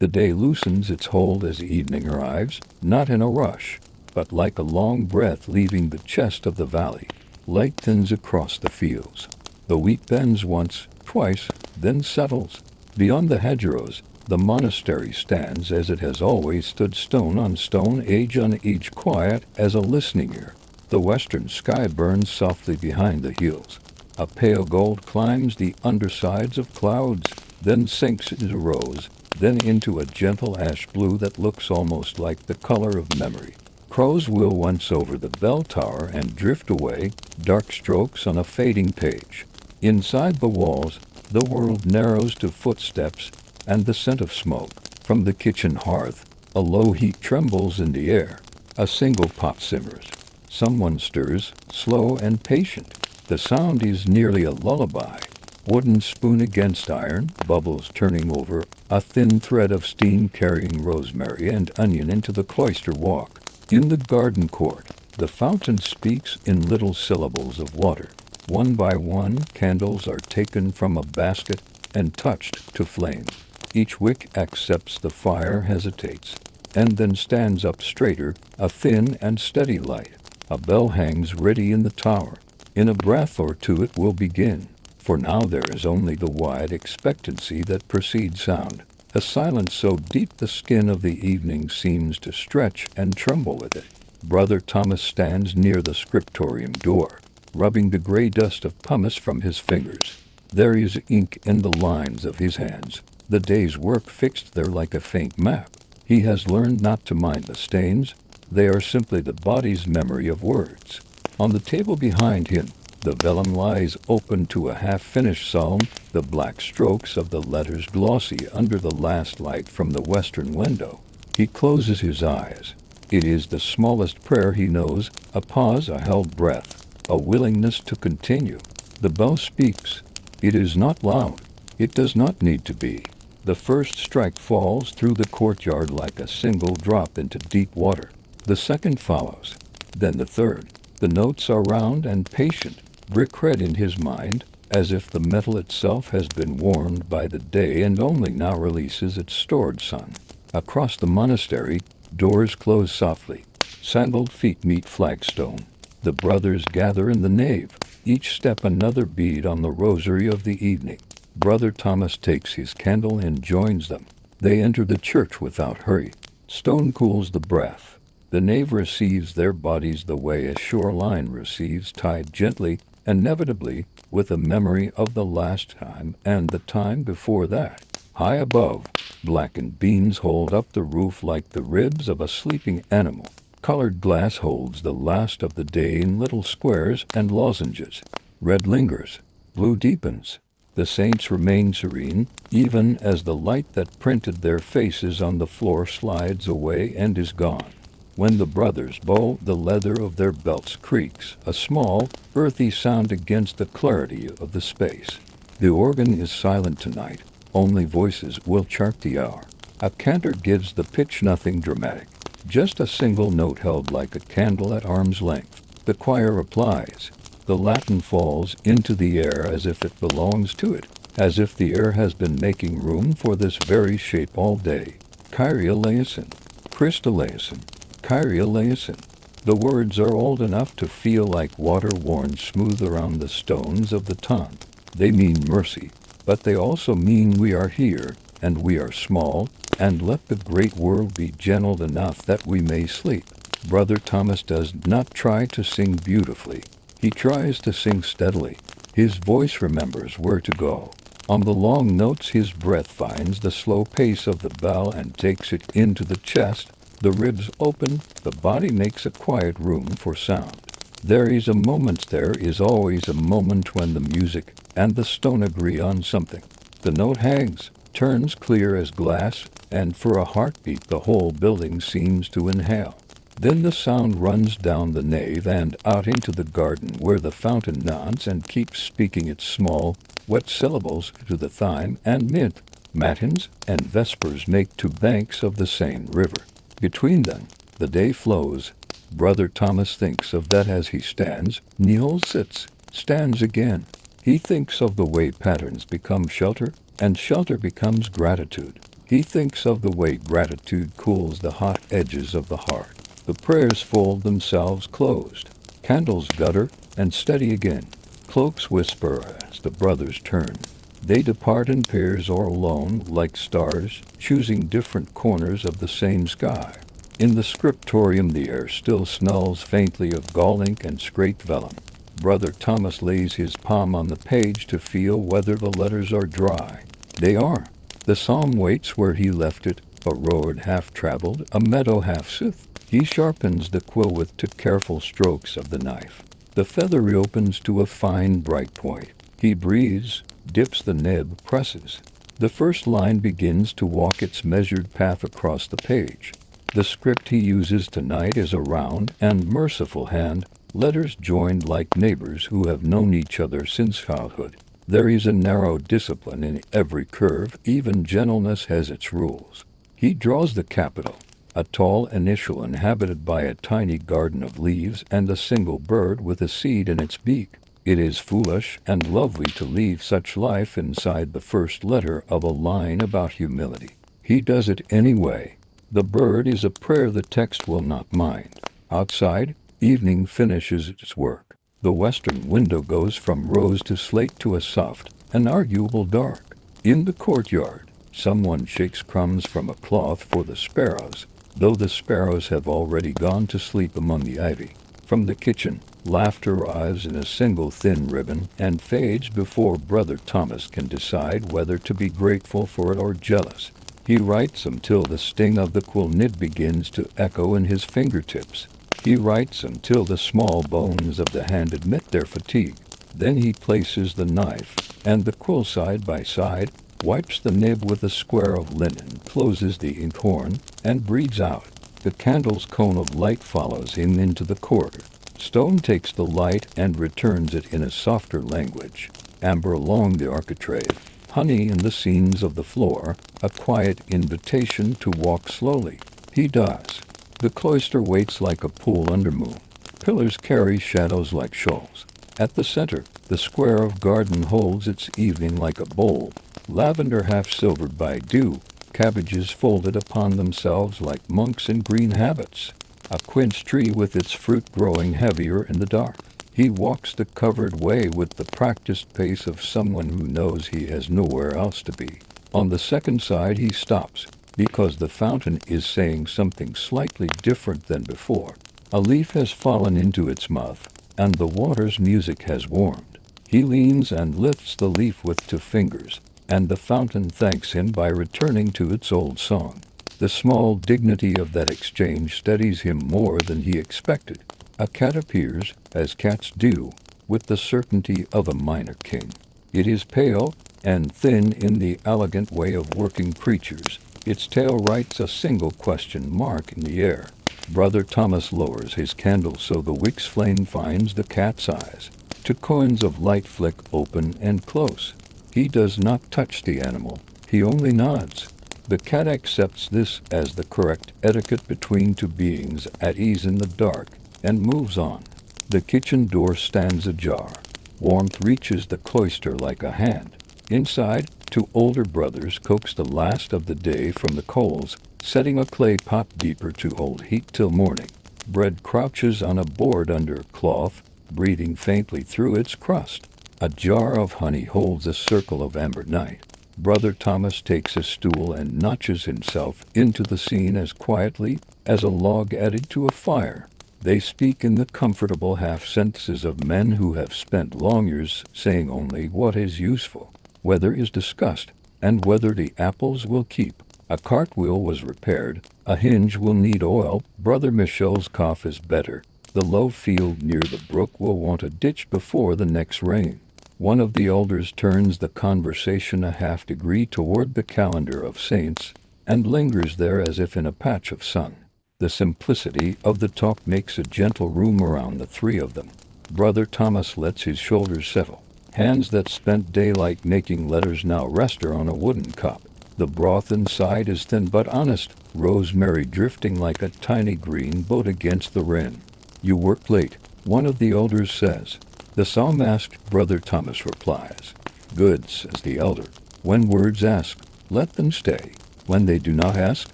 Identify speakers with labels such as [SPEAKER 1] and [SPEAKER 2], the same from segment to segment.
[SPEAKER 1] The day loosens its hold as evening arrives, not in a rush, but like a long breath leaving the chest of the valley. Light thins across the fields. The wheat bends once, twice, then settles. Beyond the hedgerows, the monastery stands as it has always stood, stone on stone, age on age, quiet as a listening ear. The western sky burns softly behind the hills. A pale gold climbs the undersides of clouds, then sinks into rose, then into a gentle ash blue that looks almost like the color of memory. Crows wheel once over the bell tower and drift away, dark strokes on a fading page. Inside the walls, the world narrows to footsteps and the scent of smoke. From the kitchen hearth, a low heat trembles in the air. A single pot simmers. Someone stirs, slow and patient. The sound is nearly a lullaby. Wooden spoon against iron, bubbles turning over, a thin thread of steam carrying rosemary and onion into the cloister walk. In the garden court, the fountain speaks in little syllables of water. One by one, candles are taken from a basket and touched to flame. Each wick accepts the fire, hesitates, and then stands up straighter, a thin and steady light. A bell hangs ready in the tower. In a breath or two it will begin, for now there is only the wide expectancy that precedes sound, a silence so deep the skin of the evening seems to stretch and tremble with it. Brother Thomas stands near the scriptorium door, rubbing the gray dust of pumice from his fingers. There is ink in the lines of his hands, the day's work fixed there like a faint map. He has learned not to mind the stains. They are simply the body's memory of words. On the table behind him, the vellum lies open to a half-finished psalm, the black strokes of the letters glossy under the last light from the western window. He closes his eyes. It is the smallest prayer he knows, a pause, a held breath, a willingness to continue. The bell speaks. It is not loud. It does not need to be. The first strike falls through the courtyard like a single drop into deep water. The second follows, then the third. The notes are round and patient, brick red in his mind, as if the metal itself has been warmed by the day and only now releases its stored sun. Across the monastery, doors close softly. Sandaled feet meet flagstone. The brothers gather in the nave, each step another bead on the rosary of the evening. Brother Thomas takes his candle and joins them. They enter the church without hurry. Stone cools the breath. The nave receives their bodies the way a shoreline receives, tied gently, inevitably, with a memory of the last time and the time before that. High above, blackened beams hold up the roof like the ribs of a sleeping animal. Colored glass holds the last of the day in little squares and lozenges. Red lingers, blue deepens. The saints remain serene, even as the light that printed their faces on the floor slides away and is gone. When the brothers bow, the leather of their belts creaks, a small, earthy sound against the clarity of the space. The organ is silent tonight. Only voices will chart the hour. A cantor gives the pitch, nothing dramatic. Just a single note held like a candle at arm's length. The choir replies. The Latin falls into the air as if it belongs to it, as if the air has been making room for this very shape all day. Kyrie eleison, Christ eleison, Kyrie eleison. The words are old enough to feel like water worn smooth around the stones of the tongue. They mean mercy, but they also mean we are here, and we are small, and let the great world be gentle enough that we may sleep. Brother Thomas does not try to sing beautifully. He tries to sing steadily. His voice remembers where to go. On the long notes his breath finds the slow pace of the bell and takes it into the chest. The ribs open, the body makes a quiet room for sound. There is always a moment when the music and the stone agree on something. The note hangs, turns clear as glass, and for a heartbeat the whole building seems to inhale. Then the sound runs down the nave and out into the garden where the fountain nods and keeps speaking its small, wet syllables to the thyme and mint. Matins and vespers make two banks of the same river. Between them, the day flows. Brother Thomas thinks of that as he stands, kneels, sits, stands again. He thinks of the way patterns become shelter, and shelter becomes gratitude. He thinks of the way gratitude cools the hot edges of the heart. The prayers fold themselves closed. Candles gutter and steady again. Cloaks whisper as the brothers turn. They depart in pairs or alone, like stars, choosing different corners of the same sky. In the scriptorium the air still smells faintly of gall ink and scraped vellum. Brother Thomas lays his palm on the page to feel whether the letters are dry. They are. The psalm waits where he left it, a road half-traveled, a meadow half-soothed. He sharpens the quill with 2 careful strokes of the knife. The feather reopens to a fine bright point. He breathes, dips the nib, presses. The first line begins to walk its measured path across the page. The script he uses tonight is a round and merciful hand, letters joined like neighbors who have known each other since childhood. There is a narrow discipline in every curve, even gentleness has its rules. He draws the capital, a tall initial inhabited by a tiny garden of leaves and a single bird with a seed in its beak. It is foolish and lovely to leave such life inside the first letter of a line about humility. He does it anyway. The bird is a prayer the text will not mind. Outside, evening finishes its work. The western window goes from rose to slate to a soft, inarguable dark. In the courtyard, someone shakes crumbs from a cloth for the sparrows, though the sparrows have already gone to sleep among the ivy. From the kitchen, laughter arrives in a single thin ribbon and fades before Brother Thomas can decide whether to be grateful for it or jealous. He writes until the sting of the quill nib begins to echo in his fingertips. He writes until the small bones of the hand admit their fatigue. Then he places the knife and the quill side by side, wipes the nib with a square of linen, closes the inkhorn, and breathes out. The candle's cone of light follows him into the corridor. Stone takes the light and returns it in a softer language. Amber along the architrave, honey in the seams of the floor, a quiet invitation to walk slowly. He does. The cloister waits like a pool under moon. Pillars carry shadows like shoals. At the center, the square of garden holds its evening like a bowl. Lavender half-silvered by dew, cabbages folded upon themselves like monks in green habits. A quince tree with its fruit growing heavier in the dark. He walks the covered way with the practiced pace of someone who knows he has nowhere else to be. On the second side he stops, because the fountain is saying something slightly different than before. A leaf has fallen into its mouth, and the water's music has warmed. He leans and lifts the leaf with 2 fingers, and the fountain thanks him by returning to its old song. The small dignity of that exchange steadies him more than he expected. A cat appears, as cats do, with the certainty of a minor king. It is pale and thin in the elegant way of working creatures. Its tail writes a single question mark in the air. Brother Thomas lowers his candle so the wick's flame finds the cat's eyes. 2 coins of light flick open and close. He does not touch the animal. He only nods. The cat accepts this as the correct etiquette between 2 beings at ease in the dark, and moves on. The kitchen door stands ajar. Warmth reaches the cloister like a hand. Inside, 2 older brothers coax the last of the day from the coals, setting a clay pot deeper to hold heat till morning. Bread crouches on a board under a cloth, breathing faintly through its crust. A jar of honey holds a circle of amber night. Brother Thomas takes a stool and notches himself into the scene as quietly as a log added to a fire. They speak in the comfortable half-sentences of men who have spent long years saying only what is useful. Weather is discussed, and whether the apples will keep. A cartwheel was repaired. A hinge will need oil. Brother Michel's cough is better. The low field near the brook will want a ditch before the next rain. One of the elders turns the conversation a half-degree toward the calendar of saints, and lingers there as if in a patch of sun. The simplicity of the talk makes a gentle room around the 3 of them. Brother Thomas lets his shoulders settle. Hands that spent daylight making letters now rest on a wooden cup. The broth inside is thin but honest, rosemary drifting like a tiny green boat against the wren. You worked late, one of the elders says. The psalmist, Brother Thomas replies. Good, says the elder. When words ask, let them stay. When they do not ask,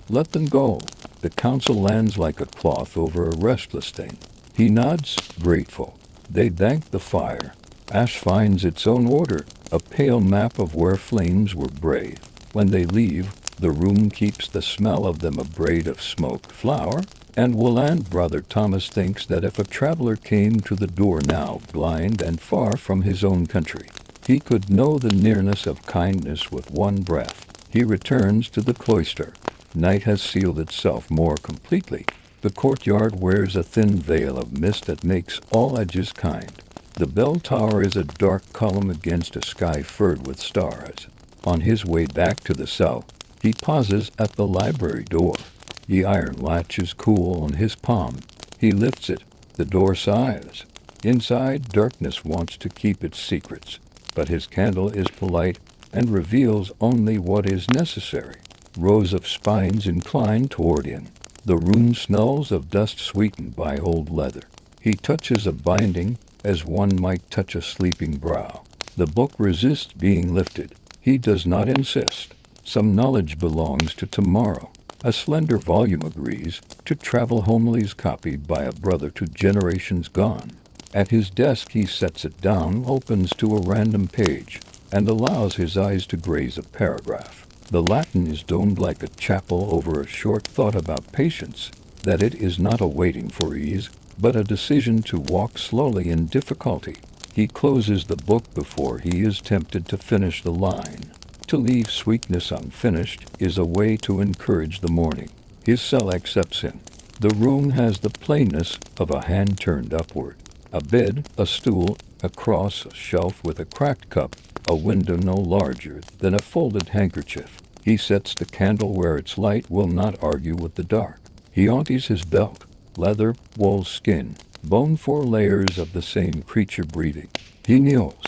[SPEAKER 1] let them go. The counsel lands like a cloth over a restless thing. He nods, grateful. They thank the fire. Ash finds its own order, a pale map of where flames were brave. When they leave, the room keeps the smell of them, a braid of smoke, flour, and wool. And Brother Thomas thinks that if a traveler came to the door now, blind and far from his own country, he could know the nearness of kindness with one breath. He returns to the cloister. Night has sealed itself more completely. The courtyard wears a thin veil of mist that makes all edges kind. The bell tower is a dark column against a sky furred with stars. On his way back to the cell, he pauses at the library door. The iron latch is cool on his palm. He lifts it. The door sighs. Inside, darkness wants to keep its secrets, but his candle is polite and reveals only what is necessary. Rows of spines incline toward him. The room smells of dust sweetened by old leather. He touches a binding as one might touch a sleeping brow. The book resists being lifted. He does not insist. Some knowledge belongs to tomorrow. A slender volume agrees to travel homilies copied by a brother to generations gone. At his desk he sets it down, opens to a random page, and allows his eyes to graze a paragraph. The Latin is domed like a chapel over a short thought about patience, that it is not a waiting for ease, but a decision to walk slowly in difficulty. He closes the book before he is tempted to finish the line. To leave sweetness unfinished is a way to encourage the morning. His cell accepts him. The room has the plainness of a hand turned upward. A bed, a stool, a cross, a shelf with a cracked cup, a window no larger than a folded handkerchief. He sets the candle where its light will not argue with the dark. He empties his belt. Leather, wool, skin, bone, 4 layers of the same creature breathing. He kneels.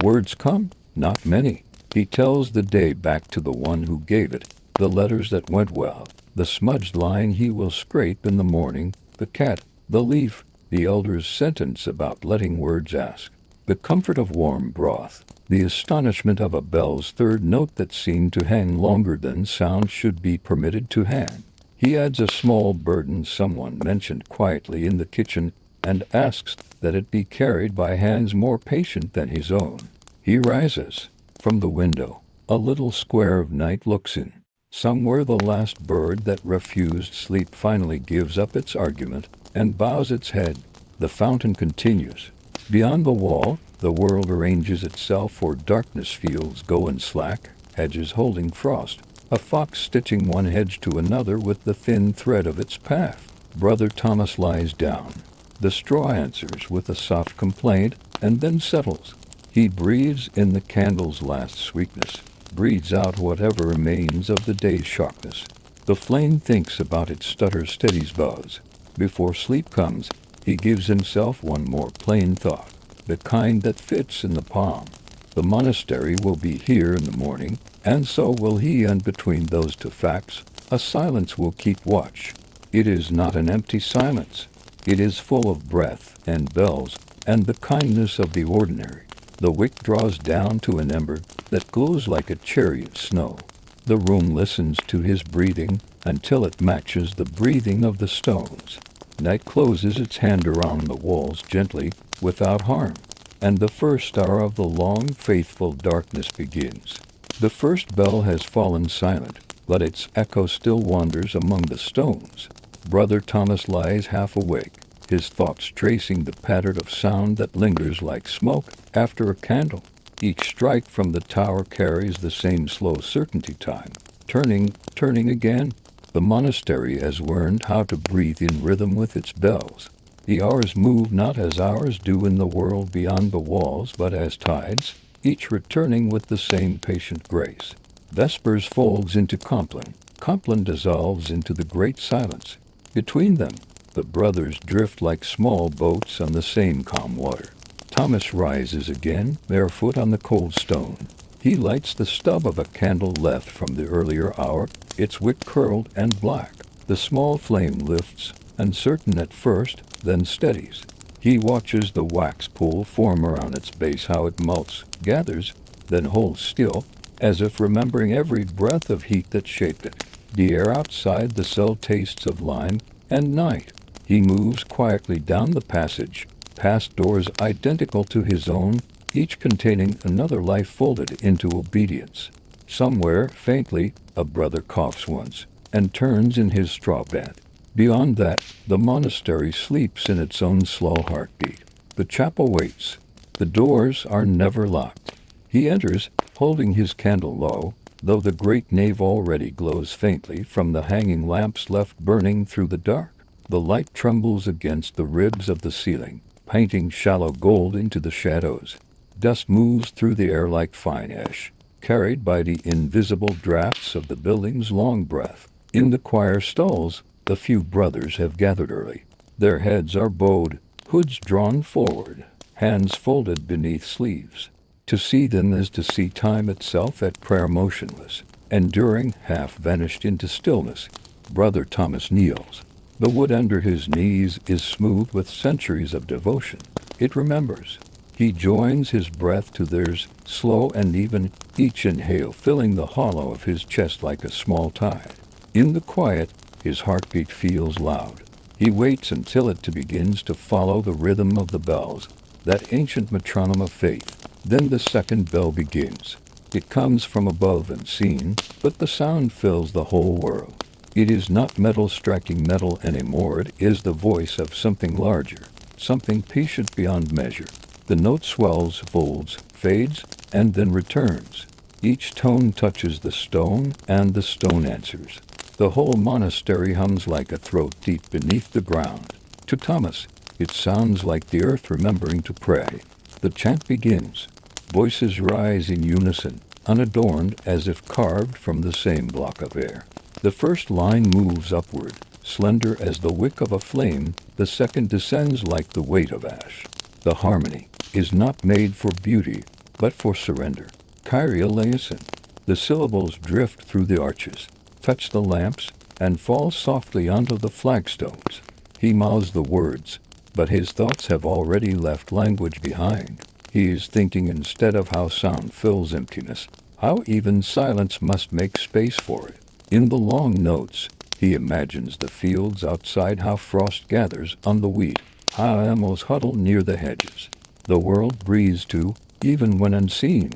[SPEAKER 1] Words come, not many. He tells the day back to the one who gave it, the letters that went well, the smudged line he will scrape in the morning, the cat, the leaf, the elder's sentence about letting words ask, the comfort of warm broth, the astonishment of a bell's third note that seemed to hang longer than sound should be permitted to hang. He adds a small burden someone mentioned quietly in the kitchen and asks that it be carried by hands more patient than his own. He rises. From the window, a little square of night looks in. Somewhere the last bird that refused sleep finally gives up its argument and bows its head. The fountain continues. Beyond the wall, the world arranges itself for darkness. Fields go in slack, hedges holding frost, a fox stitching one hedge to another with the thin thread of its path. Brother Thomas lies down. The straw answers with a soft complaint and then settles. He breathes in the candle's last sweetness, breathes out whatever remains of the day's sharpness. The flame thinks about its stutter, steadies buzz. Before sleep comes, he gives himself one more plain thought, the kind that fits in the palm. The monastery will be here in the morning, and so will he, and between those two facts, a silence will keep watch. It is not an empty silence. It is full of breath and bells and the kindness of the ordinary. The wick draws down to an ember that glows like a cherry of snow. The room listens to his breathing until it matches the breathing of the stones. Night closes its hand around the walls gently, without harm, and the first hour of the long, faithful darkness begins. The first bell has fallen silent, but its echo still wanders among the stones. Brother Thomas lies half awake, his thoughts tracing the pattern of sound that lingers like smoke after a candle. Each strike from the tower carries the same slow certainty time, turning again. The monastery has learned how to breathe in rhythm with its bells. The hours move not as hours do in the world beyond the walls, but as tides, each returning with the same patient grace. Vespers folds into Compline. Compline dissolves into the great silence. Between them, the brothers drift like small boats on the same calm water. Thomas rises again, barefoot on the cold stone. He lights the stub of a candle left from the earlier hour, its wick curled and black. The small flame lifts, uncertain at first, then steadies. He watches the wax pool form around its base, how it melts, gathers, then holds still. as if remembering every breath of heat that shaped it. The air outside the cell tastes of lime and night. He moves quietly down the passage, past doors identical to his own, each containing another life folded into obedience. Somewhere, faintly, a brother coughs once, and turns in his straw bed. Beyond that, the monastery sleeps in its own slow heartbeat. The chapel waits. The doors are never locked. He enters, holding his candle low, though the great nave already glows faintly from the hanging lamps left burning through the dark. The light trembles against the ribs of the ceiling, painting shallow gold into the shadows. Dust moves through the air like fine ash, carried by the invisible drafts of the building's long breath. In the choir stalls, the few brothers have gathered early. Their heads are bowed, hoods drawn forward, hands folded beneath sleeves. To see them is to see time itself at prayer motionless, enduring, half vanished into stillness. Brother Thomas kneels. The wood under his knees is smooth with centuries of devotion. It remembers. He joins his breath to theirs, slow and even, each inhale filling the hollow of his chest like a small tide. In the quiet, his heartbeat feels loud. He waits until it begins to follow the rhythm of the bells, that ancient metronome of faith. Then the second bell begins. It comes from above unseen, but the sound fills the whole world. It is not metal striking metal anymore, it is the voice of something larger, something patient beyond measure. The note swells, folds, fades, and then returns. Each tone touches the stone, and the stone answers. The whole monastery hums like a throat deep beneath the ground. To Thomas, it sounds like the earth remembering to pray. The chant begins. Voices rise in unison, unadorned as if carved from the same block of air. The first line moves upward, slender as the wick of a flame. The second descends like the weight of ash. The harmony is not made for beauty, but for surrender. Kyrie eleison. The syllables drift through the arches, touch the lamps, and fall softly onto the flagstones. He mouths the words, but his thoughts have already left language behind. He is thinking instead of how sound fills emptiness, how even silence must make space for it. In the long notes, he imagines the fields outside, how frost gathers on the wheat, how animals huddle near the hedges. The world breathes too, even when unseen.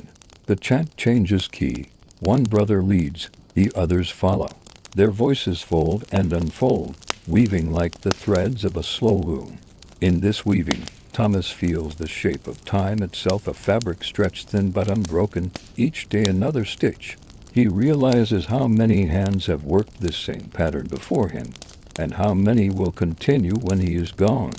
[SPEAKER 1] The chant changes key. One brother leads, the others follow. Their voices fold and unfold, weaving like the threads of a slow loom. In this weaving, Thomas feels the shape of time itself, a fabric stretched thin but unbroken, each day another stitch. He realizes how many hands have worked this same pattern before him, and how many will continue when he is gone.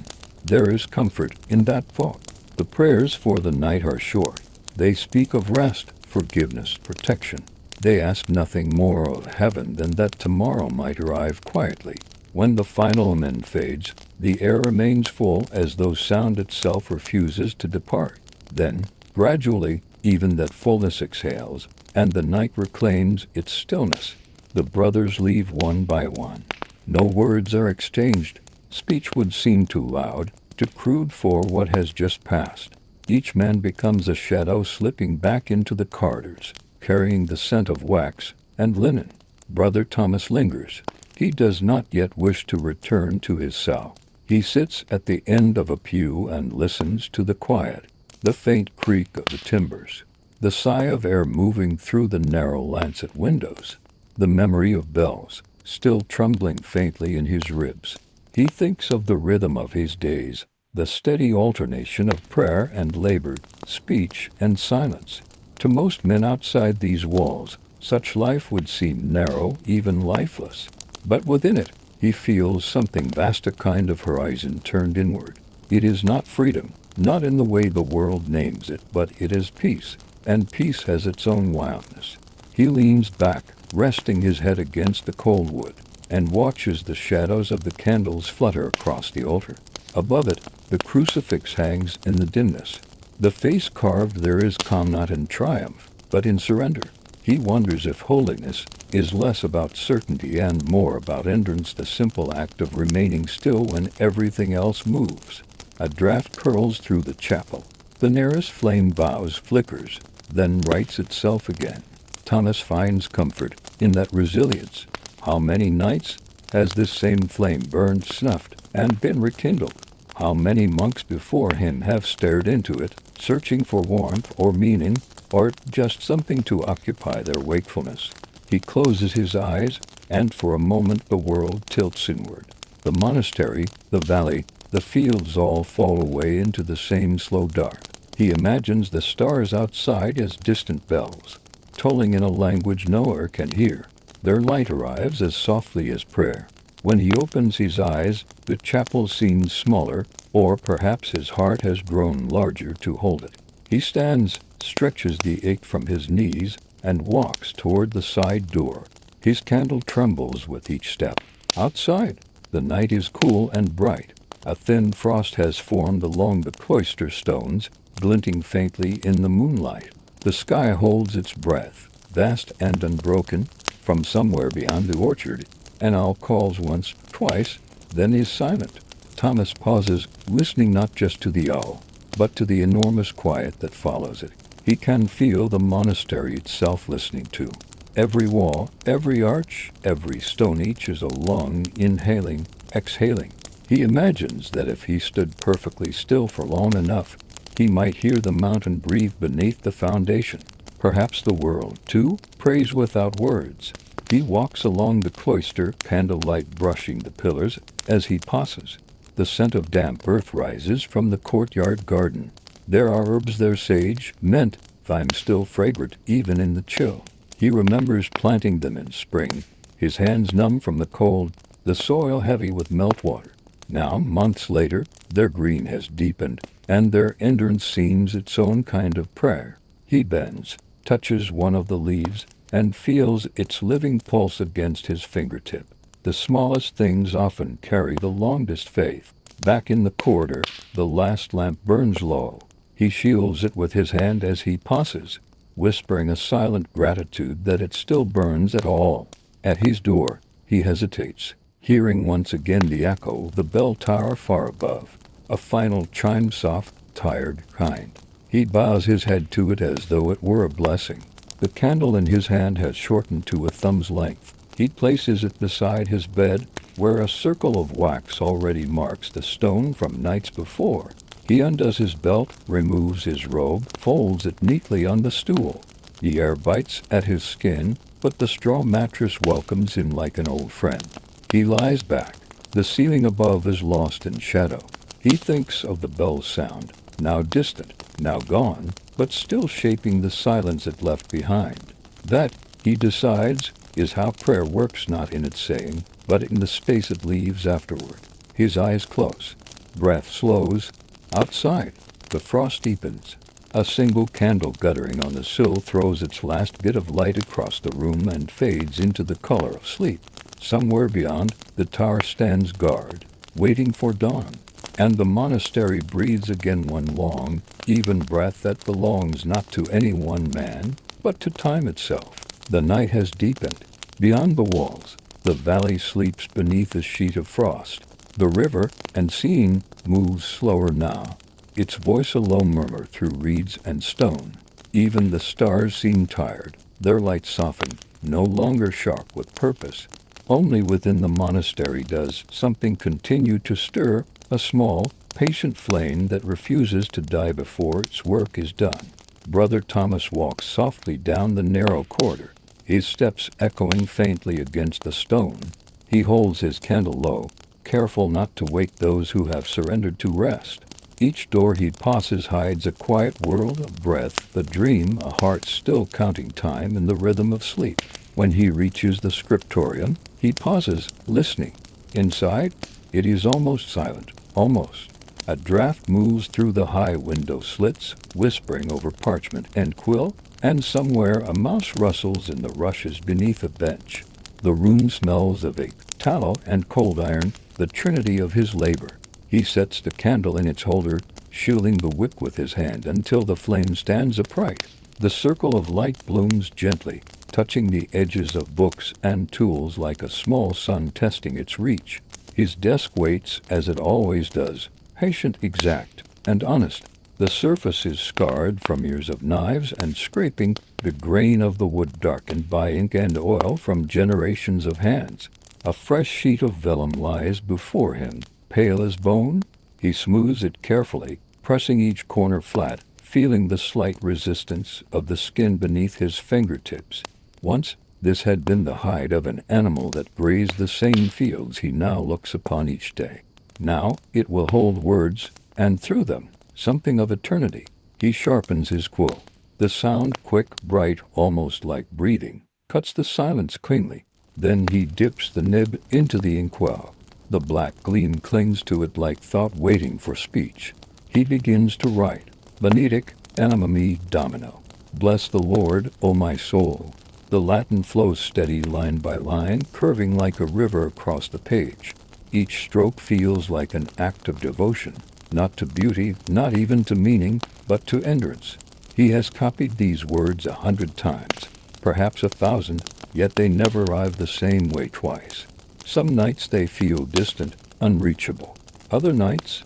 [SPEAKER 1] There is comfort in that thought. The prayers for the night are short. They speak of rest, forgiveness, protection. They ask nothing more of heaven than that tomorrow might arrive quietly. When the final amen fades, the air remains full as though sound itself refuses to depart. Then, gradually, even that fullness exhales, and the night reclaims its stillness. The brothers leave one by one. No words are exchanged. Speech would seem too loud, too crude for what has just passed. Each man becomes a shadow slipping back into the corridors, carrying the scent of wax and linen. Brother Thomas lingers. He does not yet wish to return to his cell. He sits at the end of a pew and listens to the quiet, the faint creak of the timbers, the sigh of air moving through the narrow lancet windows, the memory of bells still trembling faintly in his ribs. He thinks of the rhythm of his days, the steady alternation of prayer and labor, speech and silence. To most men outside these walls, such life would seem narrow, even lifeless. But within it, he feels something vast, a kind of horizon turned inward. It is not freedom, not in the way the world names it, but it is peace, and peace has its own wildness. He leans back, resting his head against the cold wood, and watches the shadows of the candles flutter across the altar. Above it, the crucifix hangs in the dimness. The face carved there is calm not in triumph, but in surrender. He wonders if holiness is less about certainty and more about endurance, the simple act of remaining still when everything else moves. A draft curls through the chapel. The nearest flame bows, flickers, then rights itself again. Thomas finds comfort in that resilience. How many nights has this same flame burned, snuffed, and been rekindled? How many monks before him have stared into it, searching for warmth or meaning, or just something to occupy their wakefulness? He closes his eyes, and for a moment the world tilts inward. The monastery, the valley, the fields all fall away into the same slow dark. He imagines the stars outside as distant bells, tolling in a language no ear can hear. Their light arrives as softly as prayer. When he opens his eyes, the chapel seems smaller, or perhaps his heart has grown larger to hold it. He stands, stretches the ache from his knees, and walks toward the side door. His candle trembles with each step. Outside, the night is cool and bright. A thin frost has formed along the cloister stones, glinting faintly in the moonlight. The sky holds its breath, vast and unbroken. From somewhere beyond the orchard, an owl calls once, twice, then is silent. Thomas pauses, listening not just to the owl, but to the enormous quiet that follows it. He can feel the monastery itself listening too. Every wall, every arch, every stone, each is a long inhaling, exhaling. He imagines that if he stood perfectly still for long enough, he might hear the mountain breathe beneath the foundation. Perhaps the world, too, prays without words. He walks along the cloister, candlelight brushing the pillars as he passes. The scent of damp earth rises from the courtyard garden. There are herbs there, sage, mint, thyme, still fragrant even in the chill. He remembers planting them in spring, his hands numb from the cold, the soil heavy with meltwater. Now, months later, their green has deepened, and their endurance seems its own kind of prayer. He bends, touches one of the leaves, and feels its living pulse against his fingertip. The smallest things often carry the longest faith. Back in the corridor, the last lamp burns low. He shields it with his hand as he passes, whispering a silent gratitude that it still burns at all. At his door, he hesitates, hearing once again the echo of the bell tower far above. A final chime, soft, tired, kind. He bows his head to it as though it were a blessing. The candle in his hand has shortened to a thumb's length. He places it beside his bed, where a circle of wax already marks the stone from nights before. He undoes his belt, removes his robe, folds it neatly on the stool. The air bites at his skin, but the straw mattress welcomes him like an old friend. He lies back. The ceiling above is lost in shadow. He thinks of the bell's sound, now distant, now gone, but still shaping the silence it left behind. That, he decides, is how prayer works, not in its saying, but in the space it leaves afterward. His eyes close. Breath slows. Outside, the frost deepens. A single candle guttering on the sill throws its last bit of light across the room and fades into the color of sleep. Somewhere beyond, the tower stands guard, waiting for dawn. And the monastery breathes again one long, even breath that belongs not to any one man, but to time itself. The night has deepened. Beyond the walls, the valley sleeps beneath a sheet of frost. The river, unseen, moves slower now, its voice a low murmur through reeds and stone. Even the stars seem tired, their light softened, no longer sharp with purpose. Only within the monastery does something continue to stir, a small, patient flame that refuses to die before its work is done. Brother Thomas walks softly down the narrow corridor, his steps echoing faintly against the stone. He holds his candle low, careful not to wake those who have surrendered to rest. Each door he passes hides a quiet world of breath, a dream, a heart still counting time in the rhythm of sleep. When he reaches the scriptorium, he pauses, listening. Inside, it is almost silent, almost. A draft moves through the high window slits, whispering over parchment and quill, and somewhere a mouse rustles in the rushes beneath a bench. The room smells of ink, tallow, and cold iron, the trinity of his labor. He sets the candle in its holder, shielding the wick with his hand until the flame stands upright. The circle of light blooms gently, touching the edges of books and tools like a small sun testing its reach. His desk waits, as it always does, patient, exact, and honest. The surface is scarred from years of knives and scraping, the grain of the wood darkened by ink and oil from generations of hands. A fresh sheet of vellum lies before him, pale as bone. He smooths it carefully, pressing each corner flat, feeling the slight resistance of the skin beneath his fingertips. Once, this had been the hide of an animal that grazed the same fields he now looks upon each day. Now, it will hold words, and through them, something of eternity. He sharpens his quill. The sound, quick, bright, almost like breathing, cuts the silence cleanly. Then he dips the nib into the inkwell. The black gleam clings to it like thought waiting for speech. He begins to write. Benedict animam me Domino. Bless the Lord, O my soul. The Latin flows steady line by line, curving like a river across the page. Each stroke feels like an act of devotion, not to beauty, not even to meaning, but to endurance. He has copied these words 100 times, perhaps 1,000, yet they never arrive the same way twice. Some nights they feel distant, unreachable. Other nights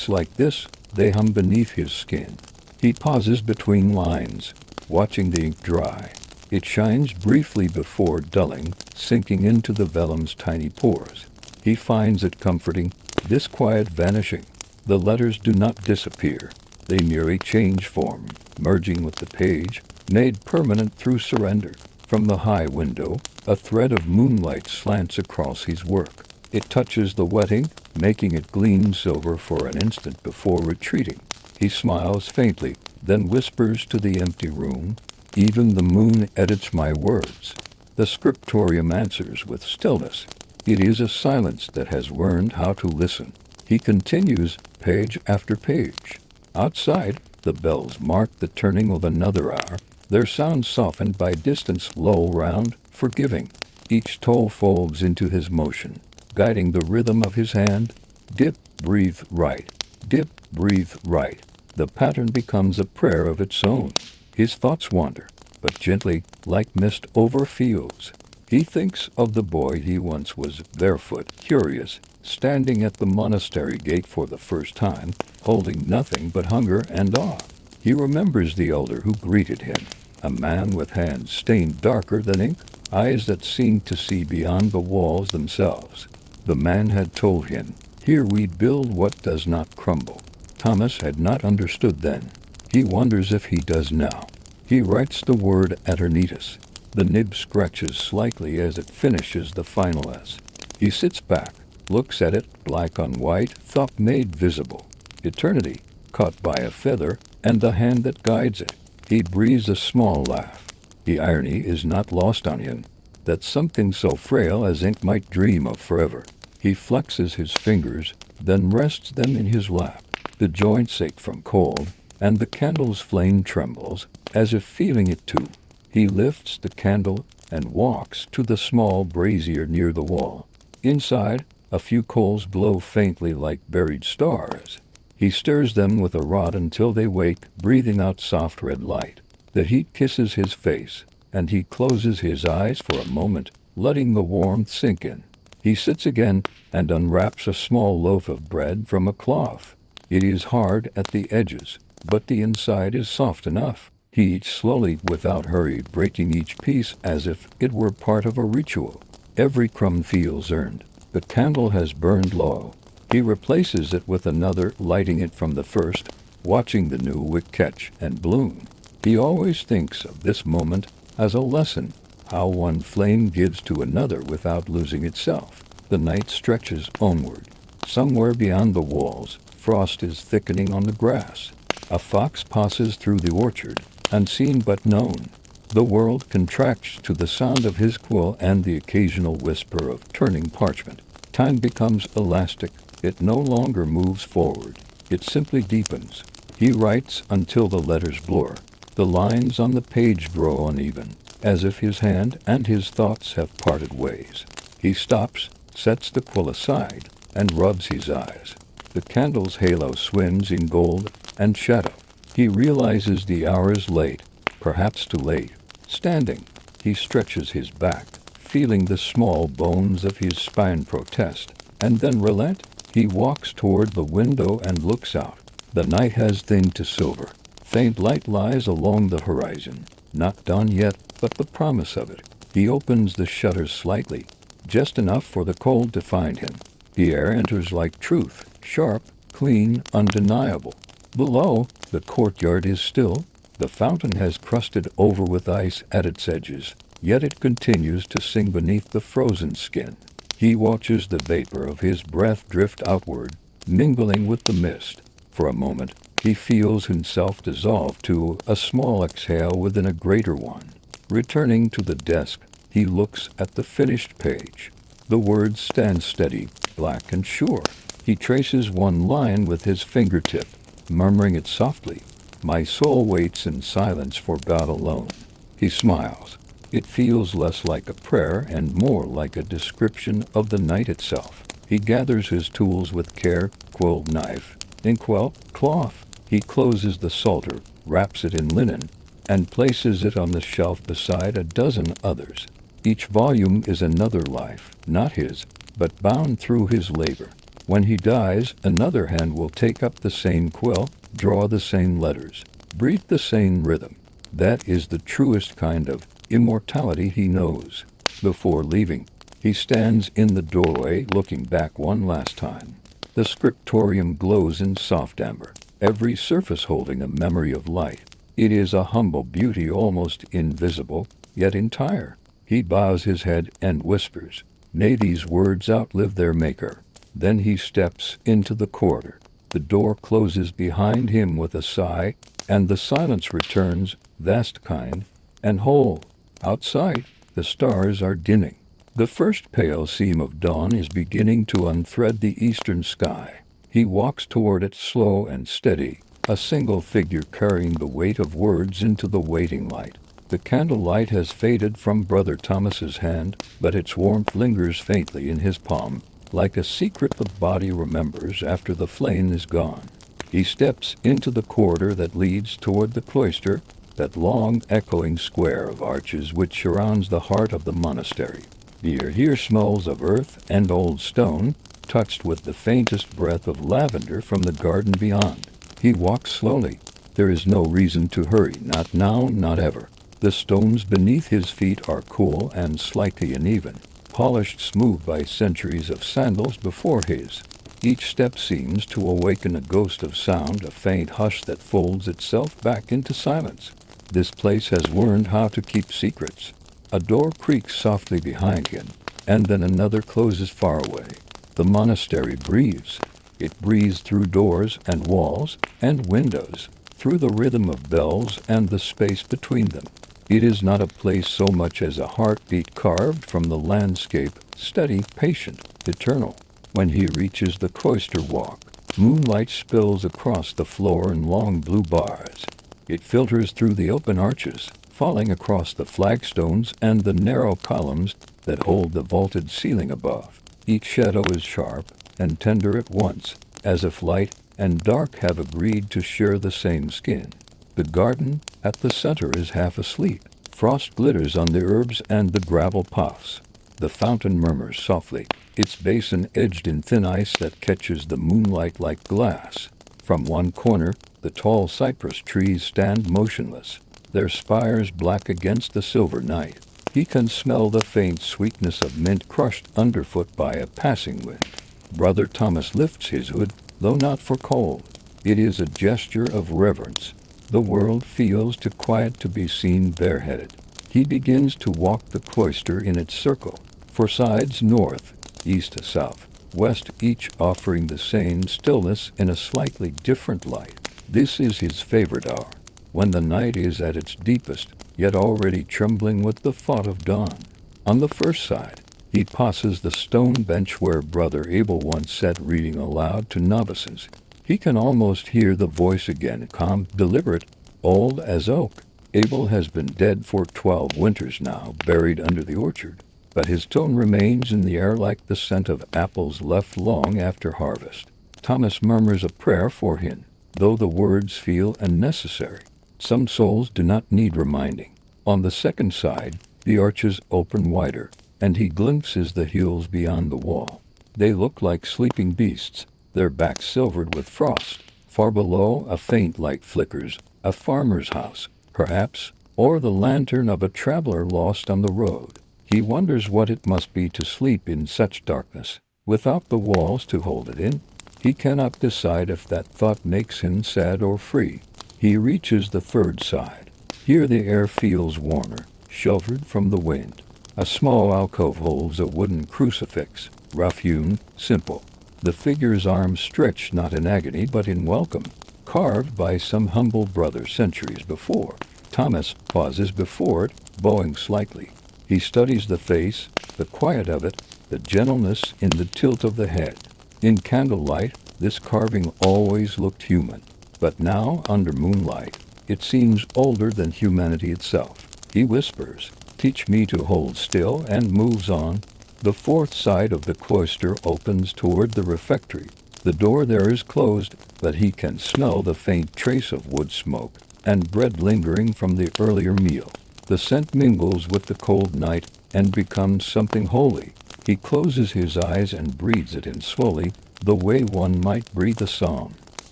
[SPEAKER 1] like this, they hum beneath his skin. He pauses between lines, watching the ink dry. It shines briefly before dulling, sinking into the vellum's tiny pores. He finds it comforting, this quiet vanishing. The letters do not disappear. They merely change form, merging with the page, made permanent through surrender. From the high window, a thread of moonlight slants across his work. It touches the wetting, making it gleam silver for an instant before retreating. He smiles faintly, then whispers to the empty room, "Even the moon edits my words." The scriptorium answers with stillness. It is a silence that has learned how to listen. He continues, page after page. Outside, the bells mark the turning of another hour, their sound softened by distance low round, forgiving. Each toll folds into his motion, guiding the rhythm of his hand. Dip, breathe, write. Dip, breathe, write. The pattern becomes a prayer of its own. His thoughts wander, but gently, like mist over fields. He thinks of the boy he once was, barefoot, curious, standing at the monastery gate for the first time, holding nothing but hunger and awe. He remembers the elder who greeted him, a man with hands stained darker than ink, eyes that seemed to see beyond the walls themselves. The man had told him, "Here we build what does not crumble." Thomas had not understood then. He wonders if he does now. He writes the word eternitas. The nib scratches slightly as it finishes the final S. He sits back, looks at it, black on white, thought made visible. Eternity, caught by a feather, and the hand that guides it. He breathes a small laugh. The irony is not lost on him, that something so frail as ink might dream of forever. He flexes his fingers, then rests them in his lap. The joints ache from cold, and the candle's flame trembles, as if feeling it too. He lifts the candle and walks to the small brazier near the wall. Inside, a few coals glow faintly like buried stars. He stirs them with a rod until they wake, breathing out soft red light. The heat kisses his face, and he closes his eyes for a moment, letting the warmth sink in. He sits again and unwraps a small loaf of bread from a cloth. It is hard at the edges, but the inside is soft enough. He eats slowly without hurry, breaking each piece as if it were part of a ritual. Every crumb feels earned. The candle has burned low. He replaces it with another, lighting it from the first, watching the new wick catch and bloom. He always thinks of this moment as a lesson, how one flame gives to another without losing itself. The night stretches onward. Somewhere beyond the walls, frost is thickening on the grass. A fox passes through the orchard, unseen but known. The world contracts to the sound of his quill and the occasional whisper of turning parchment. Time becomes elastic. It no longer moves forward. It simply deepens. He writes until the letters blur. The lines on the page grow uneven, as if his hand and his thoughts have parted ways. He stops, sets the quill aside, and rubs his eyes. The candle's halo swims in gold and shadow. He realizes the hour is late, perhaps too late. Standing, he stretches his back, feeling the small bones of his spine protest, and then relent. He walks toward the window and looks out. The night has thinned to silver. Faint light lies along the horizon. Not dawn yet, but the promise of it. He opens the shutters slightly, just enough for the cold to find him. The air enters like truth, sharp, clean, undeniable. Below, the courtyard is still. The fountain has crusted over with ice at its edges, yet it continues to sing beneath the frozen skin. He watches the vapor of his breath drift outward, mingling with the mist. For a moment, he feels himself dissolve to a small exhale within a greater one. Returning to the desk, he looks at the finished page. The words stand steady, black and sure. He traces one line with his fingertip, murmuring it softly. My soul waits in silence for God alone. He smiles. It feels less like a prayer and more like a description of the night itself. He gathers his tools with care, quill, knife, inkwell, cloth. He closes the psalter, wraps it in linen, and places it on the shelf beside a dozen others. Each volume is another life, not his, but bound through his labor. When he dies, another hand will take up the same quill, draw the same letters, breathe the same rhythm. That is the truest kind of immortality he knows. Before leaving, he stands in the doorway looking back one last time. The scriptorium glows in soft amber, every surface holding a memory of light. It is a humble beauty, almost invisible, yet entire. He bows his head and whispers, "May these words outlive their maker." Then he steps into the corridor. The door closes behind him with a sigh, and the silence returns, vast, kind, and whole. Outside, the stars are dimming. The first pale seam of dawn is beginning to unthread the eastern sky. He walks toward it, slow and steady, a single figure carrying the weight of words into the waiting light. The candlelight has faded from Brother Thomas's hand, but its warmth lingers faintly in his palm, like a secret the body remembers after the flame is gone. He steps into the corridor that leads toward the cloister, that long, echoing square of arches which surrounds the heart of the monastery. The air here smells of earth and old stone, touched with the faintest breath of lavender from the garden beyond. He walks slowly. There is no reason to hurry, not now, not ever. The stones beneath his feet are cool and slightly uneven, polished smooth by centuries of sandals before his. Each step seems to awaken a ghost of sound, a faint hush that folds itself back into silence. This place has learned how to keep secrets. A door creaks softly behind him, and then another closes far away. The monastery breathes. It breathes through doors and walls and windows, through the rhythm of bells and the space between them. It is not a place so much as a heartbeat carved from the landscape, steady, patient, eternal. When he reaches the cloister walk, moonlight spills across the floor in long blue bars. It filters through the open arches, falling across the flagstones and the narrow columns that hold the vaulted ceiling above. Each shadow is sharp and tender at once, as if light and dark have agreed to share the same skin. The garden at the center is half asleep. Frost glitters on the herbs and the gravel paths. The fountain murmurs softly, its basin edged in thin ice that catches the moonlight like glass. From one corner, the tall cypress trees stand motionless, their spires black against the silver night. He can smell the faint sweetness of mint crushed underfoot by a passing wind. Brother Thomas lifts his hood, though not for cold. It is a gesture of reverence. The world feels too quiet to be seen bareheaded. He begins to walk the cloister in its circle, for sides north, east, south, west, each offering the same stillness in a slightly different light. This is his favorite hour, when the night is at its deepest, yet already trembling with the thought of dawn. On the first side, he passes the stone bench where Brother Abel once sat reading aloud to novices. He can almost hear the voice again, calm, deliberate, old as oak. Abel has been dead for 12 winters now, buried under the orchard, but his tone remains in the air like the scent of apples left long after harvest. Thomas murmurs a prayer for him, though the words feel unnecessary. Some souls do not need reminding. On the second side, the arches open wider, and he glimpses the hills beyond the wall. They look like sleeping beasts, their backs silvered with frost. Far below, a faint light flickers, a farmer's house, perhaps, or the lantern of a traveler lost on the road. He wonders what it must be to sleep in such darkness, without the walls to hold it in. He cannot decide if that thought makes him sad or free. He reaches the third side. Here the air feels warmer, sheltered from the wind. A small alcove holds a wooden crucifix, rough-hewn, simple. The figure's arms stretch not in agony but in welcome, carved by some humble brother centuries before. Thomas pauses before it, bowing slightly. He studies the face, the quiet of it, the gentleness in the tilt of the head. In candlelight, this carving always looked human, but now, under moonlight, it seems older than humanity itself. He whispers, "Teach me to hold still," and moves on. The fourth side of the cloister opens toward the refectory. The door there is closed, but he can smell the faint trace of wood smoke and bread lingering from the earlier meal. The scent mingles with the cold night and becomes something holy. He closes his eyes and breathes it in slowly, the way one might breathe a psalm.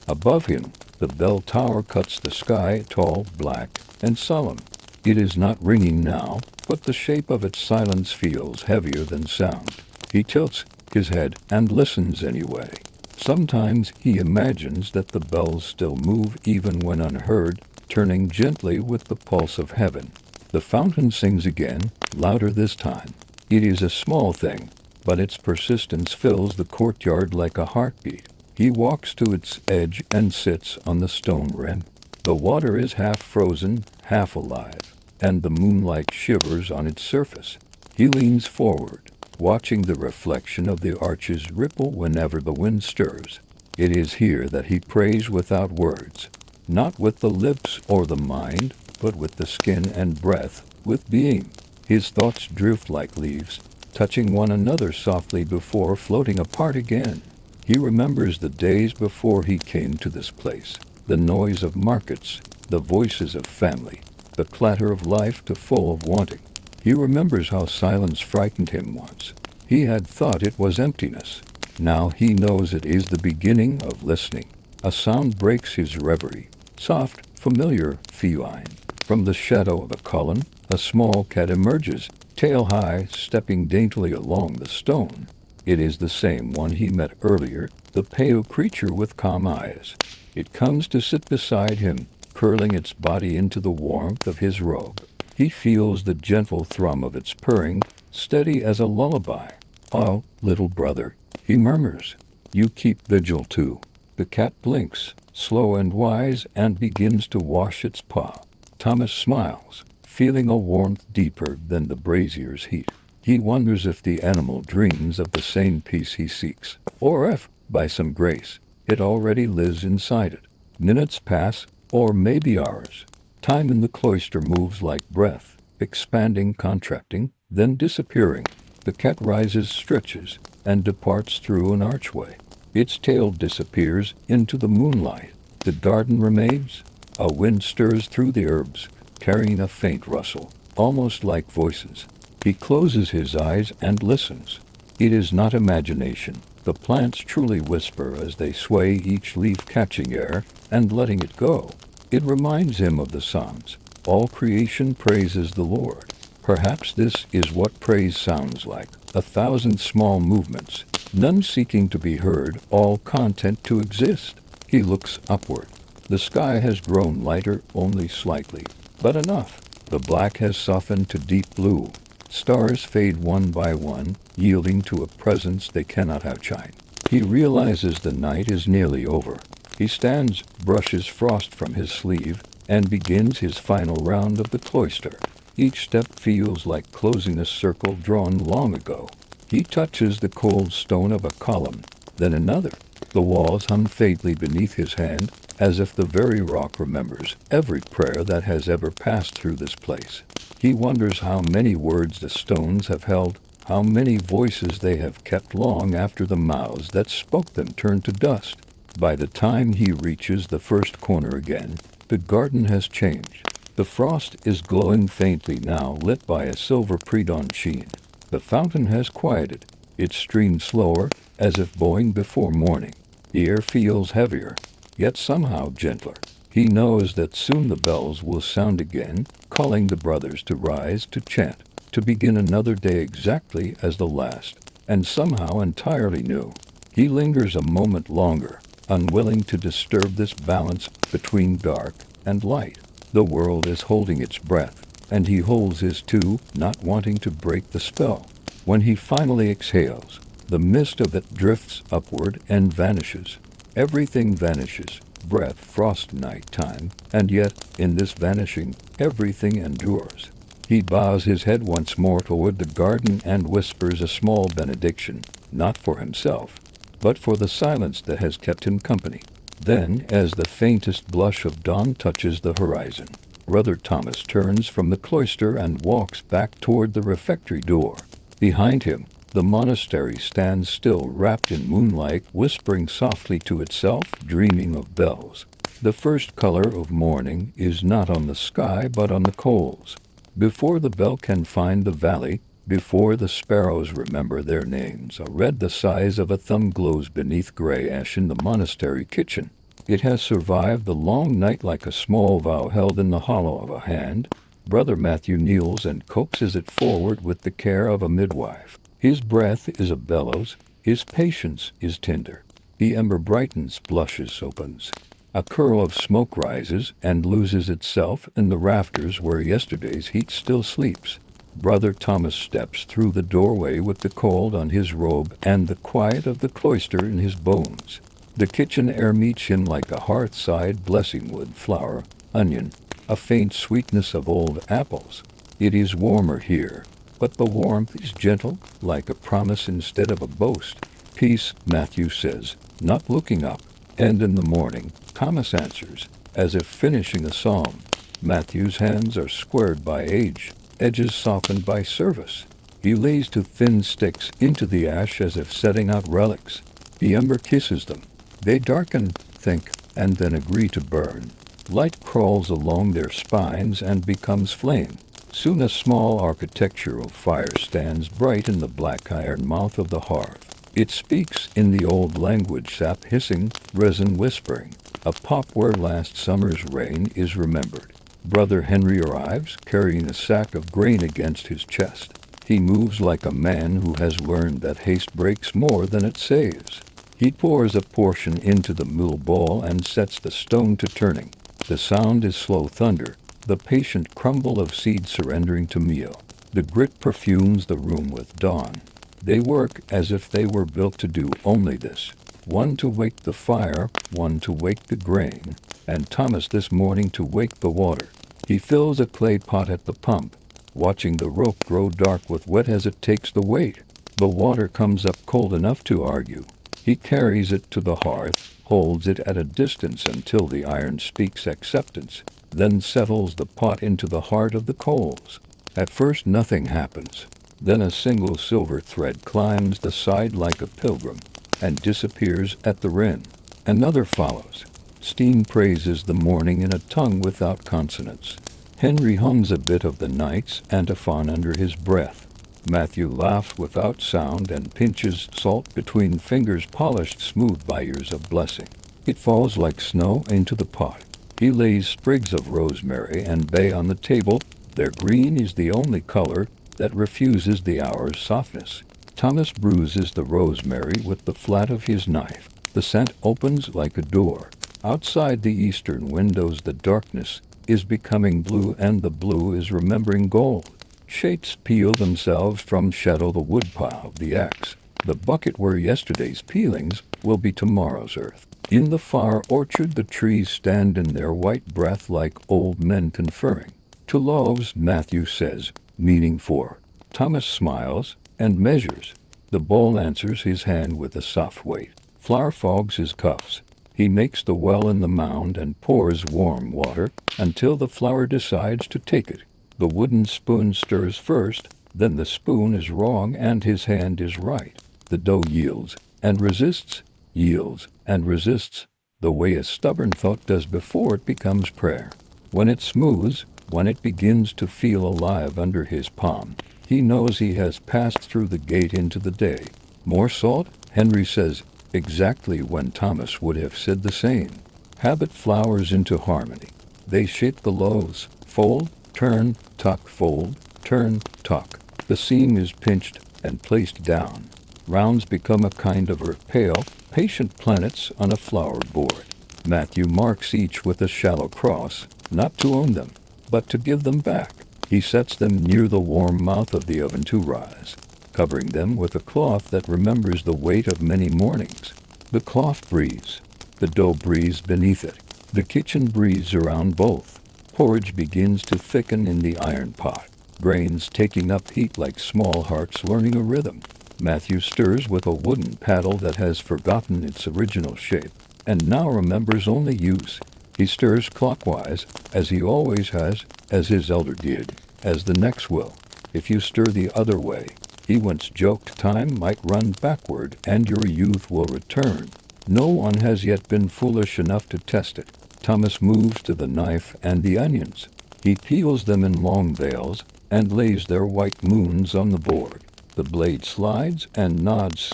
[SPEAKER 1] Above him, the bell tower cuts the sky, tall, black, and solemn. It is not ringing now, but the shape of its silence feels heavier than sound. He tilts his head and listens anyway. Sometimes he imagines that the bells still move even when unheard, turning gently with the pulse of heaven. The fountain sings again, louder this time. It is a small thing, but its persistence fills the courtyard like a heartbeat. He walks to its edge and sits on the stone rim. The water is half frozen, half alive, and the moonlight shivers on its surface. He leans forward, watching the reflection of the arches ripple whenever the wind stirs. It is here that he prays without words, not with the lips or the mind, but with the skin and breath, with being. His thoughts drift like leaves, touching one another softly before floating apart again. He remembers the days before he came to this place, the noise of markets, the voices of family, the clatter of life too full of wanting. He remembers how silence frightened him once. He had thought it was emptiness. Now he knows it is the beginning of listening. A sound breaks his reverie, soft, familiar, feline. From the shadow of a column, a small cat emerges, tail high, stepping daintily along the stone. It is the same one he met earlier, the pale creature with calm eyes. It comes to sit beside him, curling its body into the warmth of his robe. He feels the gentle thrum of its purring, steady as a lullaby. "Oh, little brother," he murmurs, "you keep vigil too." The cat blinks, slow and wise, and begins to wash its paw. Thomas smiles, feeling a warmth deeper than the brazier's heat. He wonders if the animal dreams of the same peace he seeks, or if, by some grace, it already lives inside it. Minutes pass, or maybe hours. Time in the cloister moves like breath, expanding, contracting, then disappearing. The cat rises, stretches, and departs through an archway. Its tail disappears into the moonlight. The garden remains. A wind stirs through the herbs, carrying a faint rustle, almost like voices. He closes his eyes and listens. It is not imagination. The plants truly whisper as they sway, each leaf catching air and letting it go. It reminds him of the Psalms. All creation praises the Lord. Perhaps this is what praise sounds like. 1,000 small movements, none seeking to be heard, all content to exist. He looks upward. The sky has grown lighter only slightly, but enough. The black has softened to deep blue. Stars fade one by one, yielding to a presence they cannot outshine. He realizes the night is nearly over. He stands, brushes frost from his sleeve, and begins his final round of the cloister. Each step feels like closing a circle drawn long ago. He touches the cold stone of a column, then another. The walls hum faintly beneath his hand, as if the very rock remembers every prayer that has ever passed through this place. He wonders how many words the stones have held, how many voices they have kept long after the mouths that spoke them turned to dust. By the time he reaches the first corner again, the garden has changed. The frost is glowing faintly now, lit by a silver pre-dawn sheen. The fountain has quieted. It streams slower, as if bowing before morning. The air feels heavier. yet somehow gentler. He knows that soon the bells will sound again, calling the brothers to rise, to chant, to begin another day exactly as the last, and somehow entirely new. He lingers a moment longer, unwilling to disturb this balance between dark and light. The world is holding its breath, and he holds his too, not wanting to break the spell. When he finally exhales, the mist of it drifts upward and vanishes. Everything vanishes, breath, frost, night time, and yet, in this vanishing, everything endures. He bows his head once more toward the garden and whispers a small benediction, not for himself, but for the silence that has kept him company. Then, as the faintest blush of dawn touches the horizon, Brother Thomas turns from the cloister and walks back toward the refectory door. Behind him, the monastery stands still, wrapped in moonlight, whispering softly to itself, dreaming of bells. The first color of morning is not on the sky but on the coals. Before the bell can find the valley, before the sparrows remember their names, a red the size of a thumb glows beneath gray ash in the monastery kitchen. It has survived the long night like a small vow held in the hollow of a hand. Brother Matthew kneels and coaxes it forward with the care of a midwife. His breath is a bellows, his patience is tender. The ember brightens, blushes, opens. A curl of smoke rises and loses itself in the rafters where yesterday's heat still sleeps. Brother Thomas steps through the doorway with the cold on his robe and the quiet of the cloister in his bones. The kitchen air meets him like a hearth-side blessing, wood, flour, onion, a faint sweetness of old apples. It is warmer here, but the warmth is gentle, like a promise instead of a boast. Peace, Matthew says, not looking up. And in the morning, Thomas answers, as if finishing a psalm. Matthew's hands are squared by age, edges softened by service. He lays two thin sticks into the ash as if setting out relics. The ember kisses them. They darken, think, and then agree to burn. Light crawls along their spines and becomes flame. Soon a small architectural fire stands bright in the black iron mouth of the hearth. It speaks in the old language, sap hissing, resin whispering. A pop where last summer's rain is remembered. Brother Henry arrives, carrying a sack of grain against his chest. He moves like a man who has learned that haste breaks more than it saves. He pours a portion into the mill bowl and sets the stone to turning. The sound is slow thunder, the patient crumble of seed surrendering to meal. The grit perfumes the room with dawn. They work as if they were built to do only this. One to wake the fire, one to wake the grain, and Thomas this morning to wake the water. He fills a clay pot at the pump, watching the rope grow dark with wet as it takes the weight. The water comes up cold enough to argue. He carries it to the hearth, holds it at a distance until the iron speaks acceptance, then settles the pot into the heart of the coals. At first nothing happens. Then a single silver thread climbs the side like a pilgrim and disappears at the rim. Another follows. Steam praises the morning in a tongue without consonants. Henry hums a bit of the night's antiphon under his breath. Matthew laughs without sound and pinches salt between fingers polished smooth by years of blessing. It falls like snow into the pot. He lays sprigs of rosemary and bay on the table. Their green is the only color that refuses the hour's softness. Thomas bruises the rosemary with the flat of his knife. The scent opens like a door. Outside the eastern windows the darkness is becoming blue and the blue is remembering gold. Shapes peel themselves from shadow the woodpile of the axe. The bucket where yesterday's peelings will be tomorrow's earth. In the far orchard the trees stand in their white breath like old men conferring. To loaves, Matthew says, meaning four. Thomas smiles and measures. The bowl answers his hand with a soft weight. Flour fogs his cuffs. He makes the well in the mound and pours warm water until the flour decides to take it. The wooden spoon stirs first, then the spoon is wrong and his hand is right. The dough yields and resists, yields and resists, the way a stubborn thought does before it becomes prayer. When it smooths, when it begins to feel alive under his palm, he knows he has passed through the gate into the day. More salt? Henry says, exactly when Thomas would have said the same. Habit flowers into harmony. They shape the loaves. Fold, turn, tuck, fold, turn, tuck. The seam is pinched and placed down. Rounds become a kind of pale, patient planets on a flower board. Matthew marks each with a shallow cross, not to own them, but to give them back. He sets them near the warm mouth of the oven to rise, covering them with a cloth that remembers the weight of many mornings. The cloth breathes. The dough breathes beneath it. The kitchen breathes around both. Porridge begins to thicken in the iron pot, grains taking up heat like small hearts learning a rhythm. Matthew stirs with a wooden paddle that has forgotten its original shape, and now remembers only use. He stirs clockwise, as he always has, as his elder did, as the next will. If you stir the other way, he once joked, time might run backward and your youth will return. No one has yet been foolish enough to test it. Thomas moves to the knife and the onions. He peels them in long veils and lays their white moons on the board. The blade slides and nods,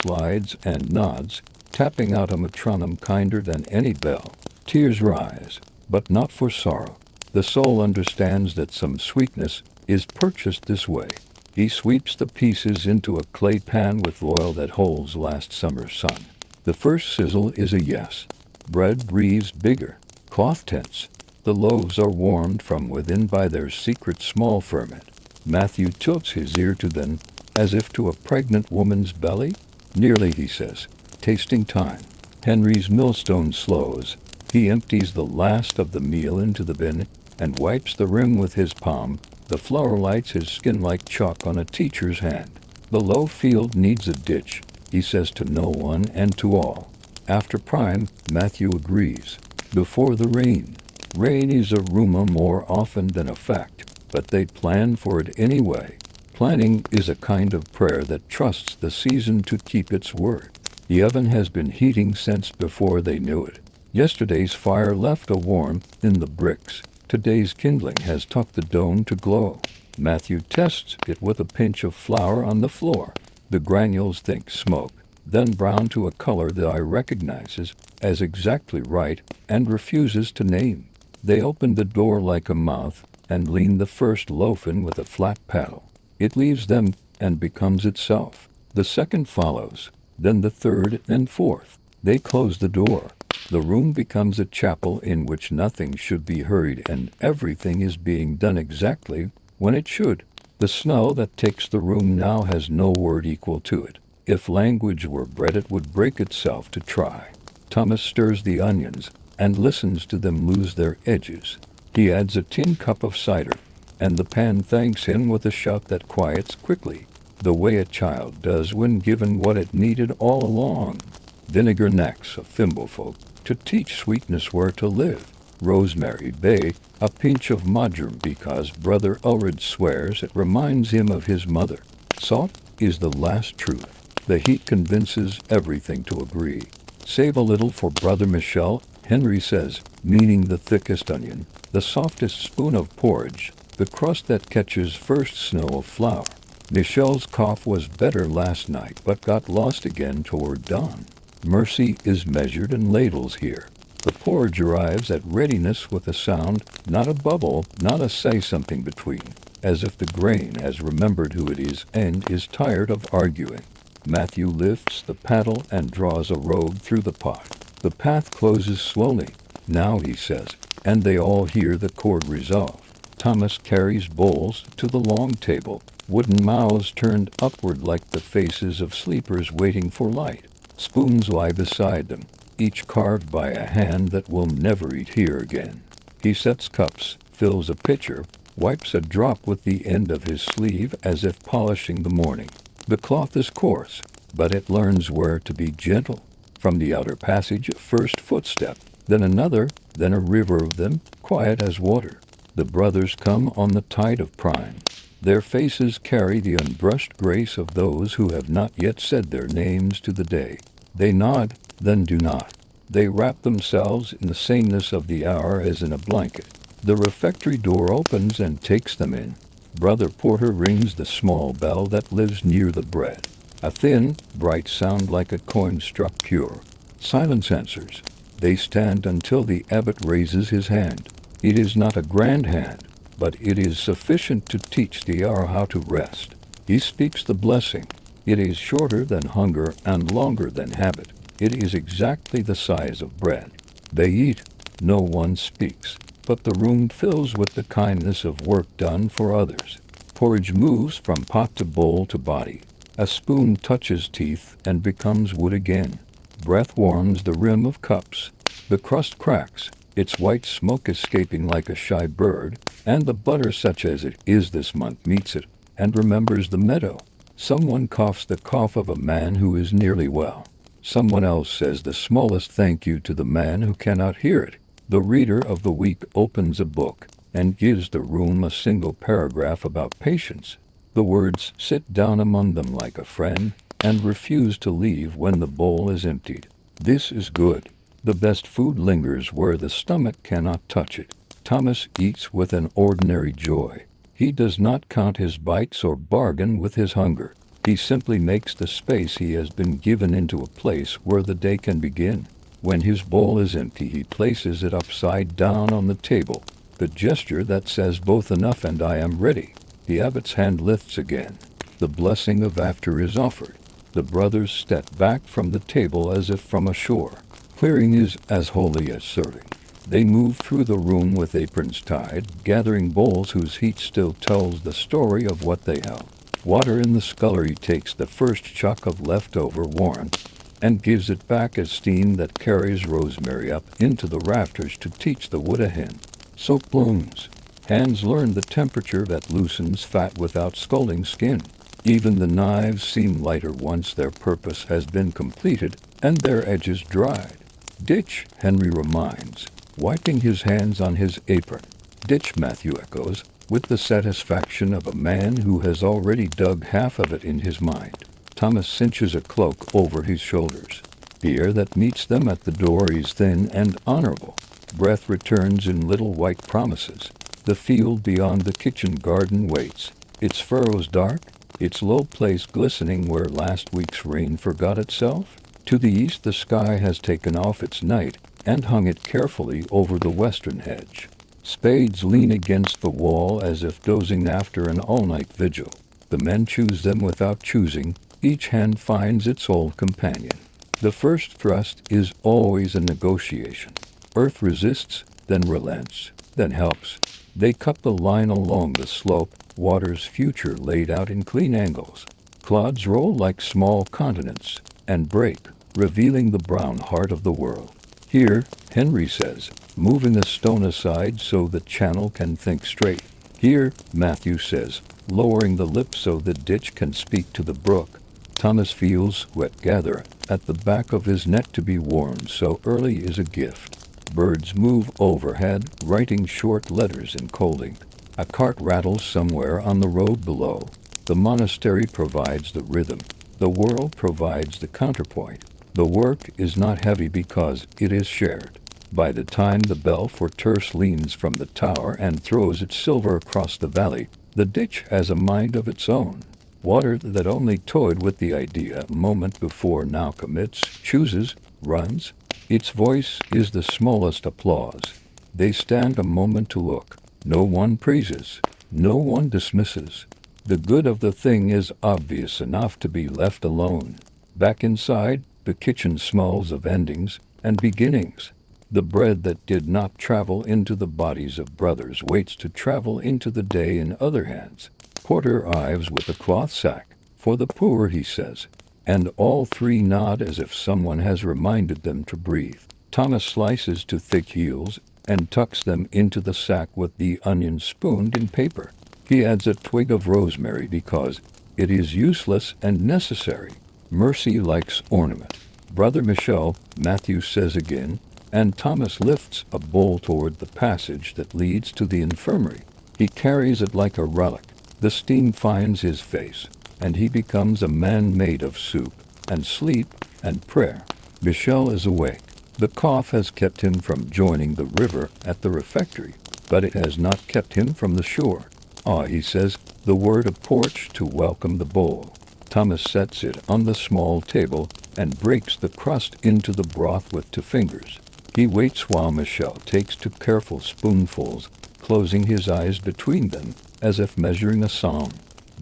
[SPEAKER 1] tapping out a metronome kinder than any bell. Tears rise, but not for sorrow. The soul understands that some sweetness is purchased this way. He sweeps the pieces into a clay pan with oil that holds last summer's sun. The first sizzle is a yes. Bread breathes bigger. Cloth tense. The loaves are warmed from within by their secret small ferment. Matthew tilts his ear to them, as if to a pregnant woman's belly. Nearly, he says, tasting time. Henry's millstone slows. He empties the last of the meal into the bin and wipes the rim with his palm. The flour lights his skin like chalk on a teacher's hand. The low field needs a ditch, he says to no one and to all. After prime, Matthew agrees. Before the rain. Rain is a rumor more often than a fact, but they plan for it anyway. Planning is a kind of prayer that trusts the season to keep its word. The oven has been heating since before they knew it. Yesterday's fire left a warmth in the bricks. Today's kindling has taught the dome to glow. Matthew tests it with a pinch of flour on the floor. The granules think smoke, then brown to a color that I recognizes as exactly right and refuses to name. They open the door like a mouth and lean the first loaf in with a flat paddle. It leaves them and becomes itself. The second follows, then the third and fourth. They close the door. The room becomes a chapel in which nothing should be hurried and everything is being done exactly when it should. The snow that takes the room now has no word equal to it. If language were bread, it would break itself to try. Thomas stirs the onions and listens to them lose their edges. He adds a tin cup of cider, and the pan thanks him with a shout that quiets quickly, the way a child does when given what it needed all along. Vinegar necks a thimbleful to teach sweetness where to live. Rosemary bay, a pinch of marjoram because Brother Ulrid swears it reminds him of his mother. Salt is the last truth. The heat convinces everything to agree. Save a little for Brother Michel, Henry says, meaning the thickest onion, the softest spoon of porridge, the crust that catches first snow of flour. Michel's cough was better last night, but got lost again toward dawn. Mercy is measured and ladles here. The porridge arrives at readiness with a sound, not a bubble, not a say-something between, as if the grain has remembered who it is and is tired of arguing. Matthew lifts the paddle and draws a robe through the pot. The path closes slowly. Now, he says, and they all hear the chord resolve. Thomas carries bowls to the long table, wooden mouths turned upward like the faces of sleepers waiting for light. Spoons lie beside them, each carved by a hand that will never eat here again. He sets cups, fills a pitcher, wipes a drop with the end of his sleeve as if polishing the morning. The cloth is coarse, but it learns where to be gentle. From the outer passage, a first footstep, then another, then a river of them, quiet as water. The brothers come on the tide of prime. Their faces carry the unbrushed grace of those who have not yet said their names to the day. They nod, then do not. They wrap themselves in the sameness of the hour as in a blanket. The refectory door opens and takes them in. Brother Porter rings the small bell that lives near the bread. A thin, bright sound like a coin struck pure. Silence answers. They stand until the abbot raises his hand. It is not a grand hand, but it is sufficient to teach the hour how to rest. He speaks the blessing. It is shorter than hunger and longer than habit. It is exactly the size of bread. They eat. No one speaks, but the room fills with the kindness of work done for others. Porridge moves from pot to bowl to body. A spoon touches teeth and becomes wood again. Breath warms the rim of cups. The crust cracks, its white smoke escaping like a shy bird, and the butter, such as it is this month, meets it and remembers the meadow. Someone coughs the cough of a man who is nearly well. Someone else says the smallest thank you to the man who cannot hear it. The reader of the week opens a book and gives the room a single paragraph about patience. The words sit down among them like a friend and refuse to leave when the bowl is emptied. This is good. The best food lingers where the stomach cannot touch it. Thomas eats with an ordinary joy. He does not count his bites or bargain with his hunger. He simply makes the space he has been given into a place where the day can begin. When his bowl is empty, he places it upside down on the table, the gesture that says both enough and I am ready. The abbot's hand lifts again. The blessing of after is offered. The brothers step back from the table as if from a shore. Clearing is as holy as serving. They move through the room with aprons tied, gathering bowls whose heat still tells the story of what they held. Water in the scullery takes the first chuck of leftover warmth and gives it back as steam that carries rosemary up into the rafters to teach the wood a hen. Soap blooms. Hands learn the temperature that loosens fat without scalding skin. Even the knives seem lighter once their purpose has been completed and their edges dried. Ditch, Henry reminds, wiping his hands on his apron. Ditch, Matthew echoes, with the satisfaction of a man who has already dug half of it in his mind. Thomas cinches a cloak over his shoulders. The air that meets them at the door is thin and honorable. Breath returns in little white promises. The field beyond the kitchen garden waits, its furrows dark, its low place glistening where last week's rain forgot itself. To the east the sky has taken off its night and hung it carefully over the western hedge. Spades lean against the wall as if dozing after an all-night vigil. The men choose them without choosing. Each hand finds its old companion. The first thrust is always a negotiation. Earth resists, then relents, then helps. They cut the line along the slope, water's future laid out in clean angles. Clods roll like small continents and break, revealing the brown heart of the world. Here, Henry says, moving a stone aside so the channel can think straight. Here, Matthew says, lowering the lip so the ditch can speak to the brook. Thomas feels sweat gather at the back of his neck. To be warm so early is a gift. Birds move overhead, writing short letters in cold ink. A cart rattles somewhere on the road below. The monastery provides the rhythm. The world provides the counterpoint. The work is not heavy because it is shared. By the time the bell for terce leans from the tower and throws its silver across the valley, the ditch has a mind of its own. Water that only toyed with the idea a moment before now commits, chooses, runs. Its voice is the smallest applause. They stand a moment to look. No one praises. No one dismisses. The good of the thing is obvious enough to be left alone. Back inside, the kitchen smells of endings and beginnings. The bread that did not travel into the bodies of brothers waits to travel into the day in other hands. Porter arrives with a cloth sack. For the poor, he says. And all three nod as if someone has reminded them to breathe. Thomas slices to thick heels and tucks them into the sack with the onion spooned in paper. He adds a twig of rosemary because it is useless and necessary. Mercy likes ornament. Brother Michel, Matthew says again, and Thomas lifts a bowl toward the passage that leads to the infirmary. He carries it like a relic. The steam finds his face, and he becomes a man made of soup, and sleep, and prayer. Michel is awake. The cough has kept him from joining the river at the refectory, but it has not kept him from the shore. Ah, he says, the word of porch to welcome the bowl. Thomas sets it on the small table and breaks the crust into the broth with 2 fingers. He waits while Michel takes two careful spoonfuls, closing his eyes between them, as if measuring a psalm.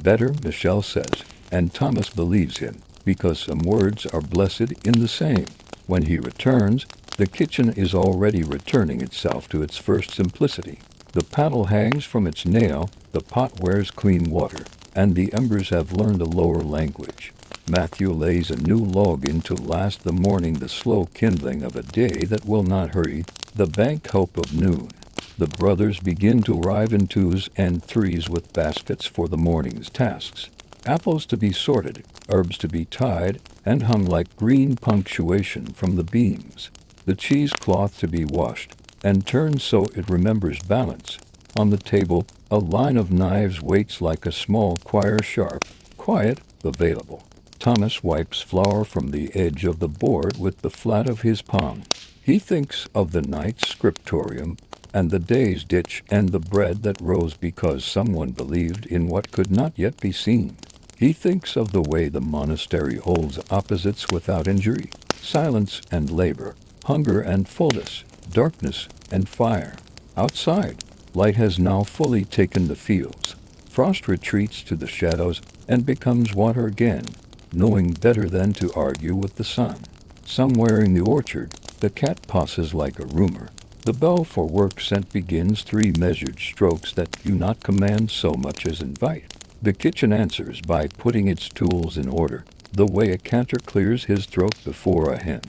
[SPEAKER 1] Better, Michel says, and Thomas believes him, because some words are blessed in the same. When he returns, the kitchen is already returning itself to its first simplicity. The paddle hangs from its nail, the pot wears clean water, and the embers have learned a lower language. Matthew lays a new log in to last the morning, the slow kindling of a day that will not hurry, the bank hope of noon. The brothers begin to arrive in twos and threes with baskets for the morning's tasks. Apples to be sorted, herbs to be tied, and hung like green punctuation from the beams. The cheesecloth to be washed, and turned so it remembers balance. On the table, a line of knives waits like a small choir, sharp, quiet, available. Thomas wipes flour from the edge of the board with the flat of his palm. He thinks of the night's scriptorium, and the day's ditch, and the bread that rose because someone believed in what could not yet be seen. He thinks of the way the monastery holds opposites without injury, silence and labor, hunger and fullness, darkness and fire. Outside, light has now fully taken the fields. Frost retreats to the shadows and becomes water again, knowing better than to argue with the sun. Somewhere in the orchard, the cat passes like a rumor. The bell for work sent begins 3 measured strokes that do not command so much as invite. The kitchen answers by putting its tools in order, the way a cantor clears his throat before a hen.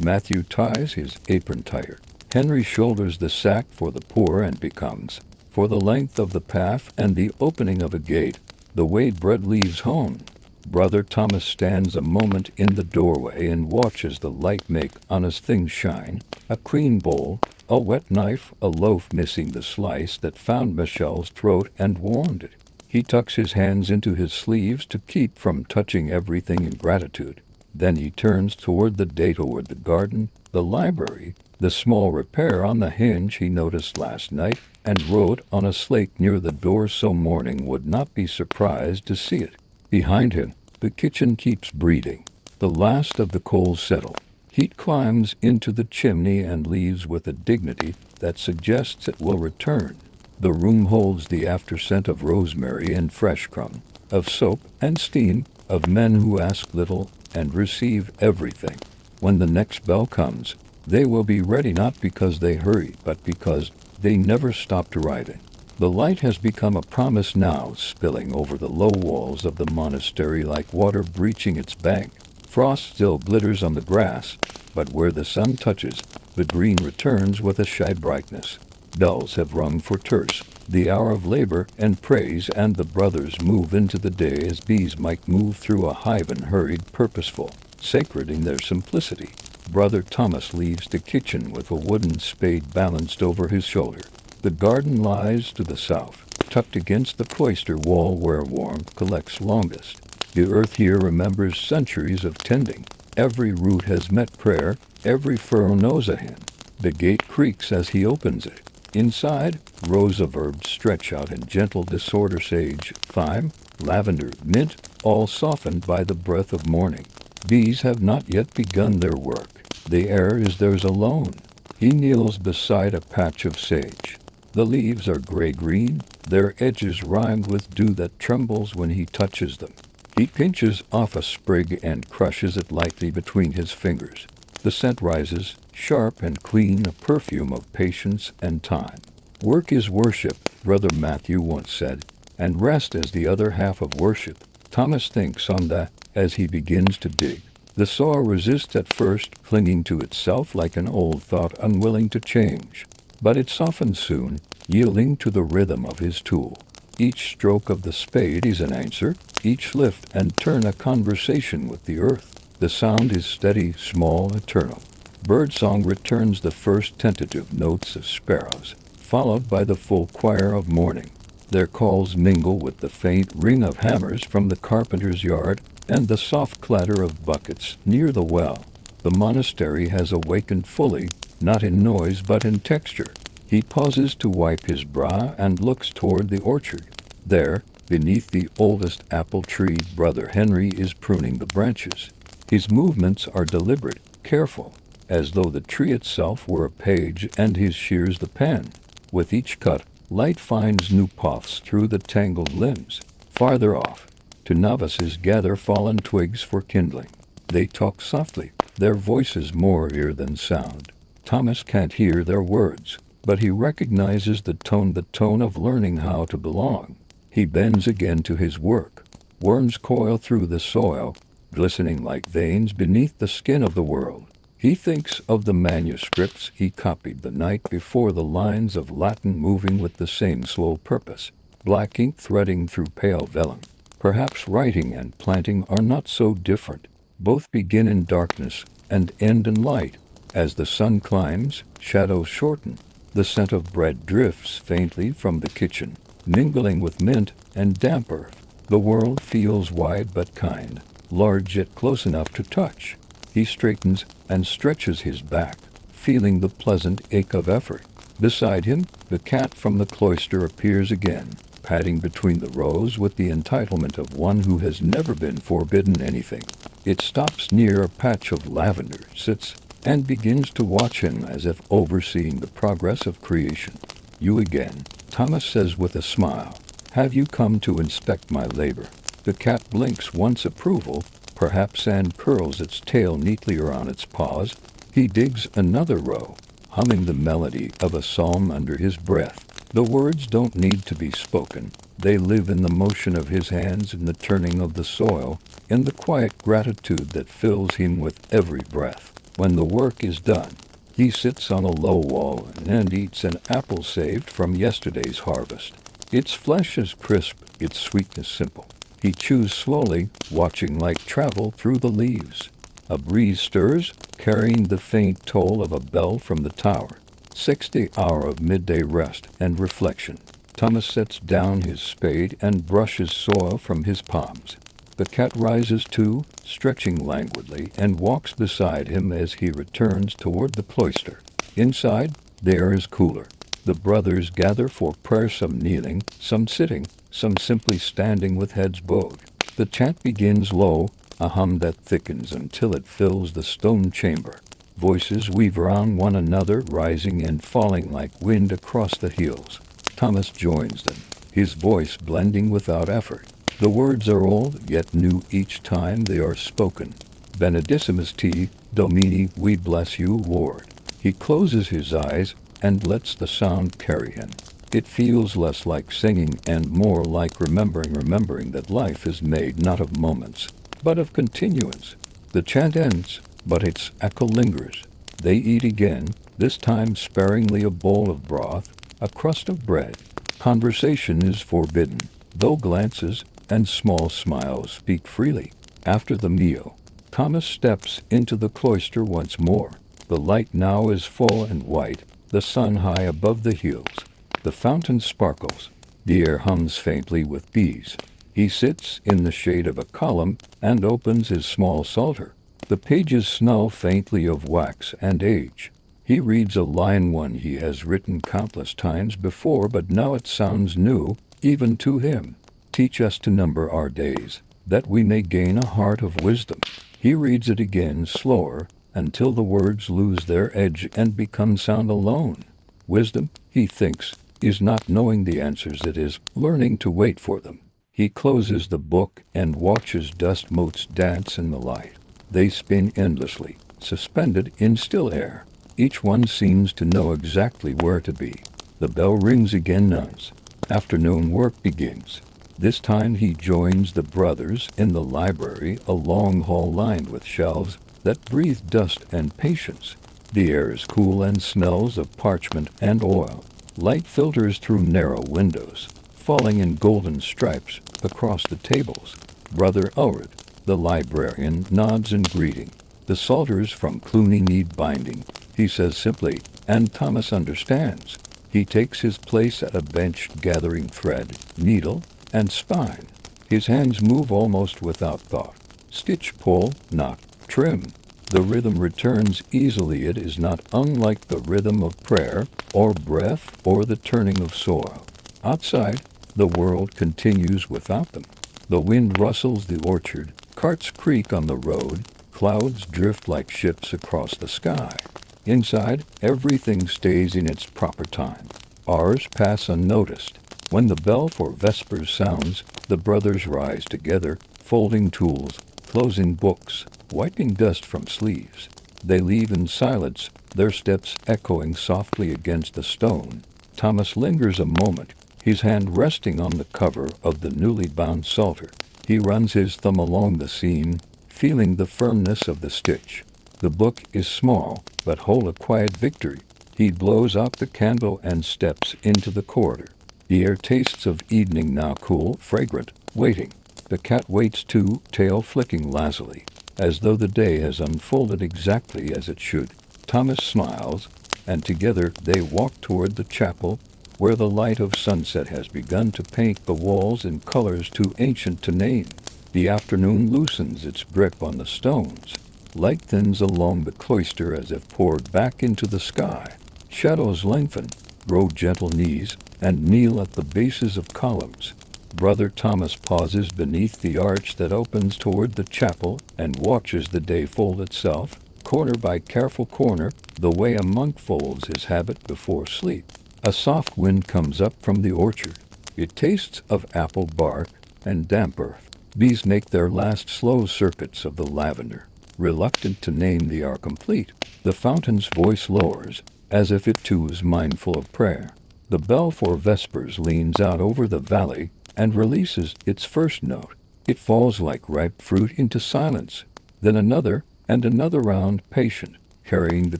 [SPEAKER 1] Matthew ties his apron tighter. Henry shoulders the sack for the poor and becomes, for the length of the path and the opening of a gate, the way bread leaves home. Brother Thomas stands a moment in the doorway and watches the light make honest things shine. A clean bowl, a wet knife, a loaf missing the slice that found Michel's throat and warmed it. He tucks his hands into his sleeves to keep from touching everything in gratitude. Then he turns toward the day, toward the garden, the library, the small repair on the hinge he noticed last night, and wrote on a slate near the door so morning would not be surprised to see it. Behind him, the kitchen keeps breathing. The last of the coals settle. Heat climbs into the chimney and leaves with a dignity that suggests it will return. The room holds the after-scent of rosemary and fresh crumb, of soap and steam, of men who ask little and receive everything. When the next bell comes, they will be ready not because they hurry, but because they never stopped arriving. The light has become a promise now, spilling over the low walls of the monastery like water breaching its bank. Frost still glitters on the grass, but where the sun touches, the green returns with a shy brightness. Bells have rung for terce, the hour of labor and praise, and the brothers move into the day as bees might move through a hive, unhurried, purposeful, sacred in their simplicity. Brother Thomas leaves the kitchen with a wooden spade balanced over his shoulder. The garden lies to the south, tucked against the cloister wall where warmth collects longest. The earth here remembers centuries of tending. Every root has met prayer, every furrow knows a hymn. The gate creaks as he opens it. Inside, rows of herbs stretch out in gentle disorder: sage, thyme, lavender, mint, all softened by the breath of morning. Bees have not yet begun their work. The air is theirs alone. He kneels beside a patch of sage. The leaves are gray-green, their edges rimed with dew that trembles when he touches them. He pinches off a sprig and crushes it lightly between his fingers. The scent rises, sharp and clean, a perfume of patience and time. Work is worship, Brother Matthew once said, and rest is the other half of worship. Thomas thinks on that as he begins to dig. The saw resists at first, clinging to itself like an old thought unwilling to change. But it softens soon, yielding to the rhythm of his tool. Each stroke of the spade is an answer, each lift and turn a conversation with the earth. The sound is steady, small, eternal. Birdsong returns the first tentative notes of sparrows, followed by the full choir of morning. Their calls mingle with the faint ring of hammers from the carpenter's yard and the soft clatter of buckets near the well. The monastery has awakened fully, not in noise but in texture. He pauses to wipe his brow and looks toward the orchard. There, beneath the oldest apple tree, Brother Henry is pruning the branches. His movements are deliberate, careful. as though the tree itself were a page and his shears the pen. With each cut, light finds new paths through the tangled limbs. Farther off, two novices gather fallen twigs for kindling. They talk softly, their voices more ear than sound. Thomas can't hear their words, but he recognizes the tone of learning how to belong. He bends again to his work. Worms coil through the soil, glistening like veins beneath the skin of the world. He thinks of the manuscripts he copied the night before, the lines of Latin moving with the same slow purpose, black ink threading through pale vellum. Perhaps writing and planting are not so different. Both begin in darkness and end in light. As the sun climbs, shadows shorten. The scent of bread drifts faintly from the kitchen, mingling with mint and damp earth. The world feels wide but kind, large yet close enough to touch. He straightens and stretches his back, feeling the pleasant ache of effort. Beside him, the cat from the cloister appears again, padding between the rows with the entitlement of one who has never been forbidden anything. It stops near a patch of lavender, sits, and begins to watch him as if overseeing the progress of creation. "You again," Thomas says with a smile. "Have you come to inspect my labor?" The cat blinks once approval, perhaps, and curls its tail neatly around its paws. He digs another row, humming the melody of a psalm under his breath. The words don't need to be spoken. They live in the motion of his hands, in the turning of the soil, in the quiet gratitude that fills him with every breath. When the work is done, he sits on a low wall and eats an apple saved from yesterday's harvest. Its flesh is crisp, its sweetness simple. He chews slowly, watching light travel through the leaves. A breeze stirs, carrying the faint toll of a bell from the tower. 60 hour of midday rest and reflection. Thomas sets down his spade and brushes soil from his palms. The cat rises too, stretching languidly, and walks beside him as he returns toward the cloister. Inside, the air is cooler. The brothers gather for prayer, some kneeling, some sitting, some simply standing with heads bowed. The chant begins low, a hum that thickens until it fills the stone chamber. Voices weave around one another, rising and falling like wind across the hills. Thomas joins them, his voice blending without effort. The words are old, yet new each time they are spoken. Benedissimus te, Domini, we bless you, Lord. He closes his eyes and lets the sound carry him. It feels less like singing and more like remembering that life is made not of moments, but of continuance. The chant ends, but its echo lingers. They eat again, this time sparingly, a bowl of broth, a crust of bread. Conversation is forbidden, though glances and small smiles speak freely. After the meal, Thomas steps into the cloister once more. The light now is full and white, the sun high above the hills. The fountain sparkles. The air hums faintly with bees. He sits in the shade of a column and opens his small psalter. The pages smell faintly of wax and age. He reads a line, one he has written countless times before, but now it sounds new, even to him. Teach us to number our days, that we may gain a heart of wisdom. He reads it again, slower, until the words lose their edge and become sound alone. Wisdom, he thinks, is not knowing the answers, it is learning to wait for them. He closes the book and watches dust motes dance in the light. They spin endlessly, suspended in still air. Each one seems to know exactly where to be. The bell rings again, nuns. Afternoon work begins. This time he joins the brothers in the library, a long hall lined with shelves that breathe dust and patience. The air is cool and smells of parchment and oil. Light filters through narrow windows, falling in golden stripes across the tables. Brother Ulrich, the librarian, nods in greeting. The psalters from Cluny need binding, he says simply, and Thomas understands. He takes his place at a bench, gathering thread, needle, and spine. His hands move almost without thought. Stitch, pull, knot, trim. The rhythm returns easily. It is not unlike the rhythm of prayer, or breath, or the turning of soil. Outside, the world continues without them. The wind rustles the orchard, carts creak on the road, Clouds drift like ships across the sky. Inside, everything stays in its proper time. Hours pass unnoticed. When the bell for Vespers sounds, the brothers rise together, folding tools, closing books, wiping dust from sleeves. They leave in silence, their steps echoing softly against the stone. Thomas lingers a moment, his hand resting on the cover of the newly bound psalter. He runs his thumb along the seam, feeling the firmness of the stitch. The book is small, but hold a quiet victory. He blows out the candle and steps into the corridor. The air tastes of evening, now cool, fragrant, waiting. The cat waits too, tail flicking lazily, as though the day has unfolded exactly as it should. Thomas smiles, and together they walk toward the chapel, where the light of sunset has begun to paint the walls in colors too ancient to name. The afternoon loosens its grip on the stones. Light thins along the cloister as if poured back into the sky. Shadows lengthen, grow gentle knees, and kneel at the bases of columns. Brother Thomas pauses beneath the arch that opens toward the chapel and watches the day fold itself, corner by careful corner, the way a monk folds his habit before sleep. A soft wind comes up from the orchard. It tastes of apple bark and damp earth. Bees make their last slow circuits of the lavender. Reluctant to name the hour complete, the fountain's voice lowers, as if it too is mindful of prayer. The bell for Vespers leans out over the valley and releases its first note. It falls like ripe fruit into silence. Then another and another round, patient, carrying the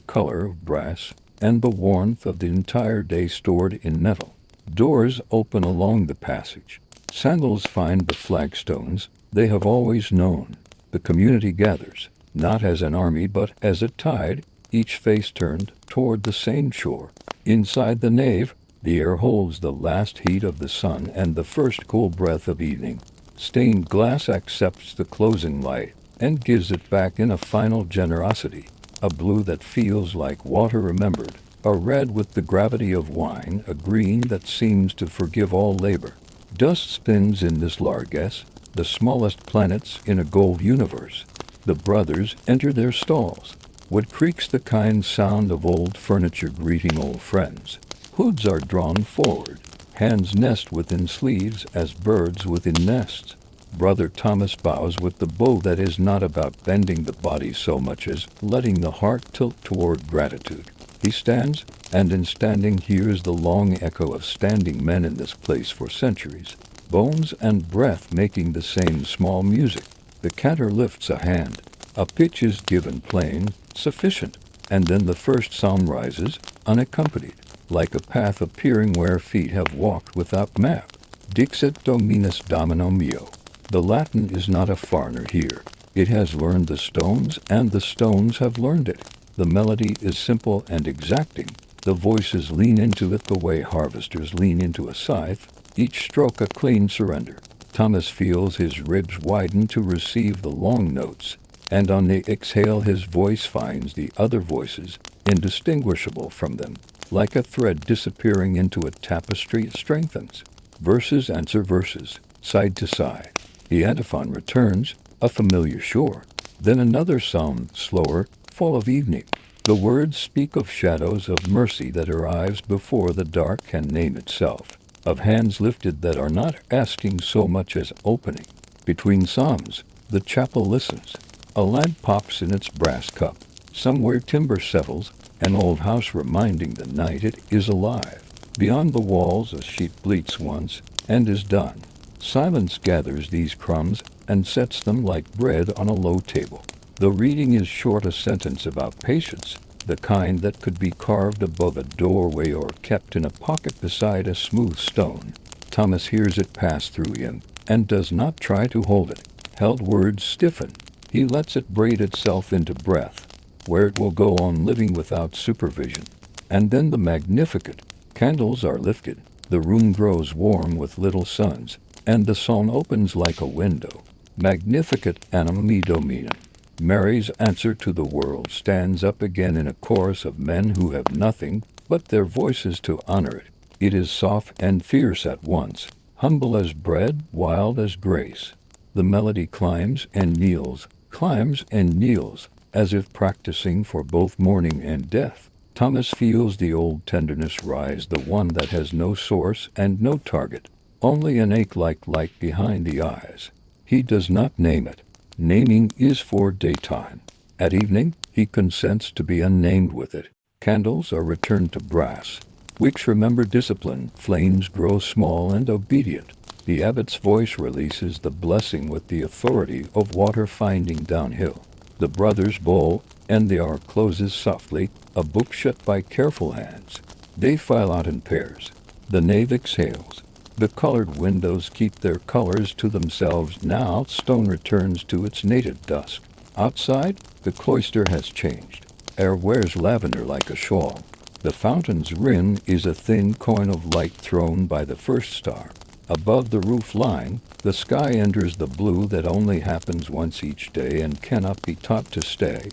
[SPEAKER 1] color of brass and the warmth of the entire day stored in metal. Doors open along the passage. Sandals find the flagstones they have always known. The community gathers, not as an army but as a tide, each face turned toward the same shore. Inside the nave, the air holds the last heat of the sun and the first cool breath of evening. Stained glass accepts the closing light and gives it back in a final generosity. A blue that feels like water remembered, a red with the gravity of wine, a green that seems to forgive all labor. Dust spins in this largesse, the smallest planets in a gold universe. The brothers enter their stalls. What creaks the kind sound of old furniture greeting old friends. Hoods are drawn forward. Hands nest within sleeves as birds within nests. Brother Thomas bows with the bow that is not about bending the body so much as letting the heart tilt toward gratitude. He stands, and in standing hears the long echo of standing men in this place for centuries. Bones and breath making the same small music. The cantor lifts a hand. A pitch is given plain, sufficient, and then the first psalm rises, unaccompanied, like a path appearing where feet have walked without map. Dixit Dominus Domino mio. The Latin is not a foreigner here. It has learned the stones, and the stones have learned it. The melody is simple and exacting. The voices lean into it the way harvesters lean into a scythe, each stroke a clean surrender. Thomas feels his ribs widen to receive the long notes, and on the exhale his voice finds the other voices, indistinguishable from them. Like a thread disappearing into a tapestry, it strengthens. Verses answer verses, side to side. The antiphon returns, a familiar shore. Then another psalm, slower, full of evening. The words speak of shadows of mercy that arrives before the dark can name itself, of hands lifted that are not asking so much as opening. Between psalms, the chapel listens. A lamp pops in its brass cup. Somewhere timber settles, an old house reminding the night it is alive. Beyond the walls a sheep bleats once, and is done. Silence gathers these crumbs and sets them like bread on a low table. The reading is short, a sentence about patience, the kind that could be carved above a doorway or kept in a pocket beside a smooth stone. Thomas hears it pass through him, and does not try to hold it. Held words stiffen. He lets it braid itself into breath, where it will go on living without supervision. And then the Magnificat. Candles are lifted. The room grows warm with little suns, and the psalm opens like a window. Magnificat anima me Dominum. Mary's answer to the world stands up again in a chorus of men who have nothing but their voices to honor it. It is soft and fierce at once, humble as bread, wild as grace. The melody climbs and kneels, climbs and kneels, as if practicing for both morning and death. Thomas feels the old tenderness rise, the one that has no source and no target, only an ache like light behind the eyes. He does not name it. Naming is for daytime. At evening, he consents to be unnamed with it. Candles are returned to brass. Wicks remember discipline. Flames grow small and obedient. The abbot's voice releases the blessing with the authority of water finding downhill. The brothers bowl, and the hour closes softly, a book shut by careful hands. They file out in pairs. The nave exhales. The colored windows keep their colors to themselves. Now stone returns to its native dusk. Outside, the cloister has changed. Air wears lavender like a shawl. The fountain's rim is a thin coin of light thrown by the first star. Above the roof line, the sky enters the blue that only happens once each day and cannot be taught to stay.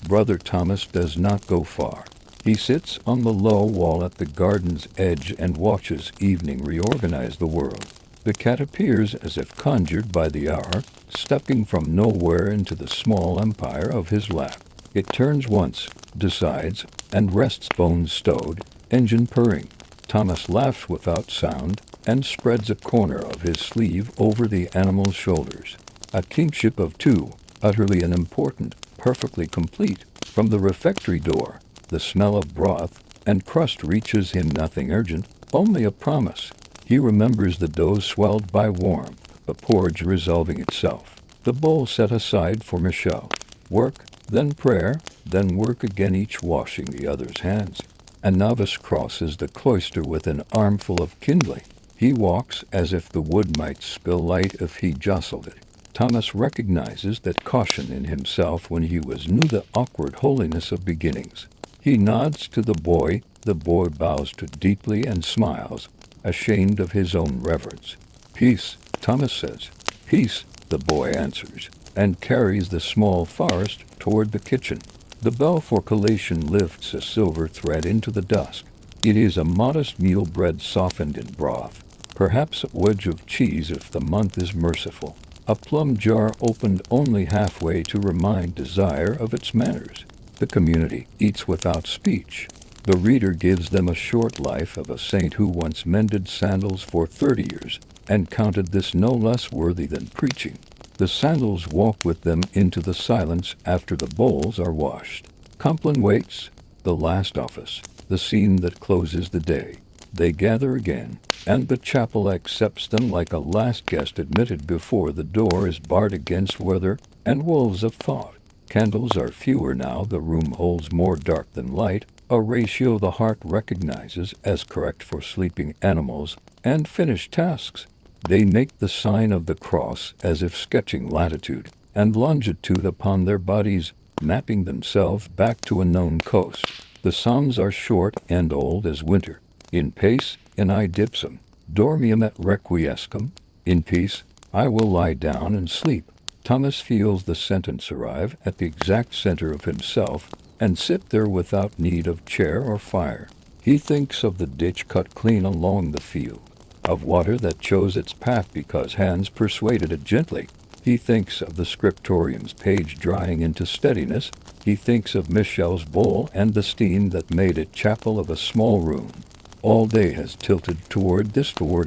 [SPEAKER 1] Brother Thomas does not go far. He sits on the low wall at the garden's edge and watches evening reorganize the world. The cat appears as if conjured by the hour, stepping from nowhere into the small empire of his lap. It turns once, decides, and rests, bones stowed, engine purring. Thomas laughs without sound and spreads a corner of his sleeve over the animal's shoulders. A kingship of two, utterly unimportant, perfectly complete. From the refectory door, the smell of broth and crust reaches him, nothing urgent, only a promise. He remembers the dough swelled by warmth, the porridge resolving itself, the bowl set aside for Michelle. Work, then prayer, then work again, each washing the other's hands. A novice crosses the cloister with an armful of kindling. He walks as if the wood might spill light if he jostled it. Thomas recognizes that caution in himself when he was new, the awkward holiness of beginnings. He nods to the boy bows to deeply and smiles, ashamed of his own reverence. Peace, Thomas says. Peace, the boy answers, and carries the small forest toward the kitchen. The bell for collation lifts a silver thread into the dusk. It is a modest meal, bread softened in broth, perhaps a wedge of cheese if the month is merciful. A plum jar opened only halfway to remind desire of its manners. The community eats without speech. The reader gives them a short life of a saint who once mended sandals for 30 years and counted this no less worthy than preaching. The sandals walk with them into the silence after the bowls are washed. Compline waits, the last office, the scene that closes the day. They gather again, and the chapel accepts them like a last guest admitted before the door is barred against weather and wolves of thought. Candles are fewer now, the room holds more dark than light, a ratio the heart recognizes as correct for sleeping animals and finished tasks. They make the sign of the cross as if sketching latitude and longitude upon their bodies, mapping themselves back to a known coast. The psalms are short and old as winter. In pace, in idipsum, dormium et requiescum. In peace, I will lie down and sleep. Thomas feels the sentence arrive at the exact center of himself and sit there without need of chair or fire. He thinks of the ditch cut clean along the field, of water that chose its path because hands persuaded it gently. He thinks of the scriptorium's page drying into steadiness. He thinks of Michelle's bowl and the steam that made it chapel of a small room. All day has tilted toward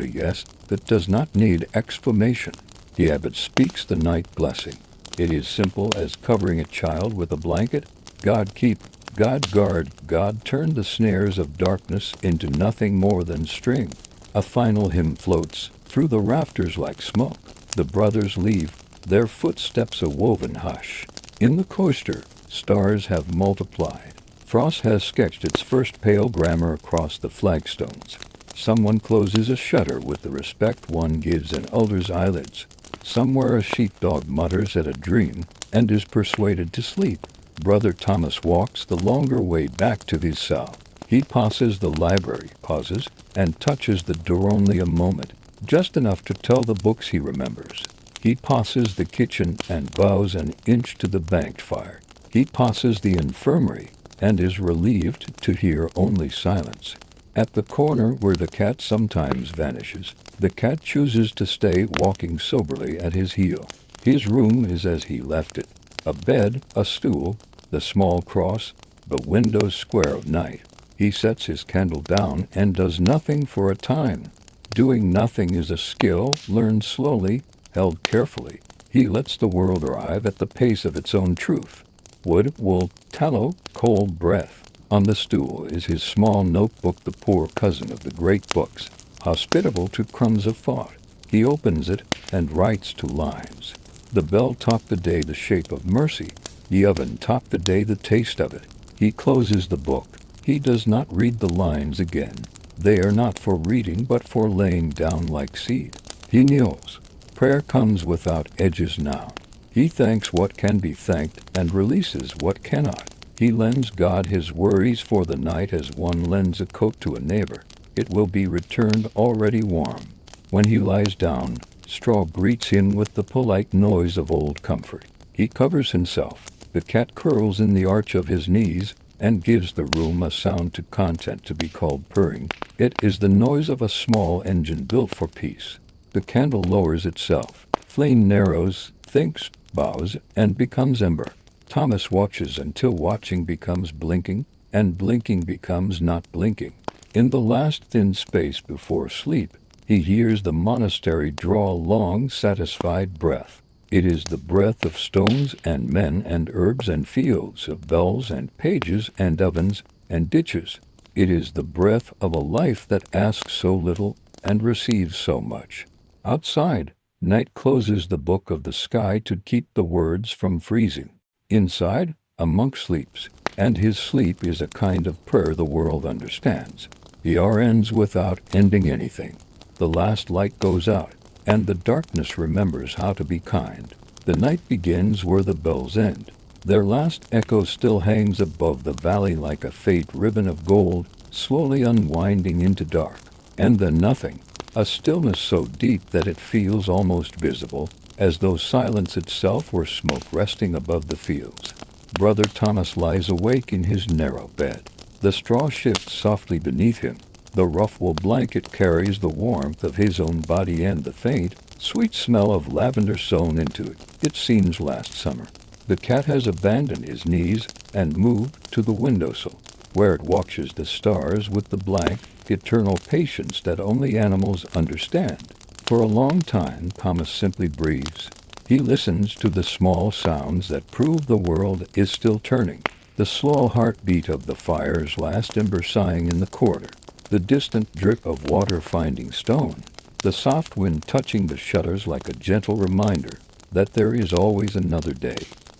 [SPEAKER 1] a yes that does not need exclamation. The abbot speaks the night blessing. It is simple as covering a child with a blanket. God keep, God guard, God turn the snares of darkness into nothing more than string. A final hymn floats through the rafters like smoke. The brothers leave, their footsteps a woven hush. In the cloister, stars have multiplied. Frost has sketched its first pale grammar across the flagstones. Someone closes a shutter with the respect one gives an elder's eyelids. Somewhere a sheepdog mutters at a dream and is persuaded to sleep. Brother Thomas walks the longer way back to his cell. He passes the library, pauses, and touches the door only a moment, just enough to tell the books he remembers. He passes the kitchen and bows an inch to the banked fire. He passes the infirmary and is relieved to hear only silence. At the corner where the cat sometimes vanishes, the cat chooses to stay, walking soberly at his heel. His room is as he left it, A bed, a stool, the small cross, the window square of night. He sets his candle down and does nothing for a time. Doing nothing is a skill learned slowly, held carefully. He lets the world arrive at the pace of its own truth. Wood, wool, tallow, cold breath. On the stool is his small notebook, the poor cousin of the great books, hospitable to crumbs of thought. He opens it and writes 2 lines. The bell taught the day the shape of mercy. The oven taught the day the taste of it. He closes the book. He does not read the lines again. They are not for reading but for laying down like seed. He kneels. Prayer comes without edges now. He thanks what can be thanked and releases what cannot. He lends God his worries for the night as one lends a coat to a neighbor. It will be returned already warm. When he lies down, straw greets him with the polite noise of old comfort. He covers himself. The cat curls in the arch of his knees and gives the room a sound too content to be called purring. It is the noise of a small engine built for peace. The candle lowers itself. Flame narrows, thinks, bows, and becomes ember. Thomas watches until watching becomes blinking, and blinking becomes not blinking. In the last thin space before sleep, he hears the monastery draw a long, satisfied breath. It is the breath of stones and men and herbs and fields, of bells and pages and ovens and ditches. It is the breath of a life that asks so little and receives so much. Outside, night closes the book of the sky to keep the words from freezing. Inside, a monk sleeps, and his sleep is a kind of prayer the world understands. The hour ends without ending anything. The last light goes out, and the darkness remembers how to be kind. The night begins where the bells end. Their last echo still hangs above the valley like a faint ribbon of gold, slowly unwinding into dark. And then nothing. A stillness so deep that it feels almost visible, as though silence itself were smoke resting above the fields. Brother Thomas lies awake in his narrow bed. The straw shifts softly beneath him. The rough wool blanket carries the warmth of his own body and the faint, sweet smell of lavender sewn into it. It seems last summer. The cat has abandoned his knees and moved to the windowsill, where it watches the stars with the blank, eternal patience that only animals understand. For a long time, Thomas simply breathes. He listens to the small sounds that prove the world is still turning. The slow heartbeat of the fire's last ember sighing in the corridor. The distant drip of water finding stone. The soft wind touching the shutters like a gentle reminder that there is always another day.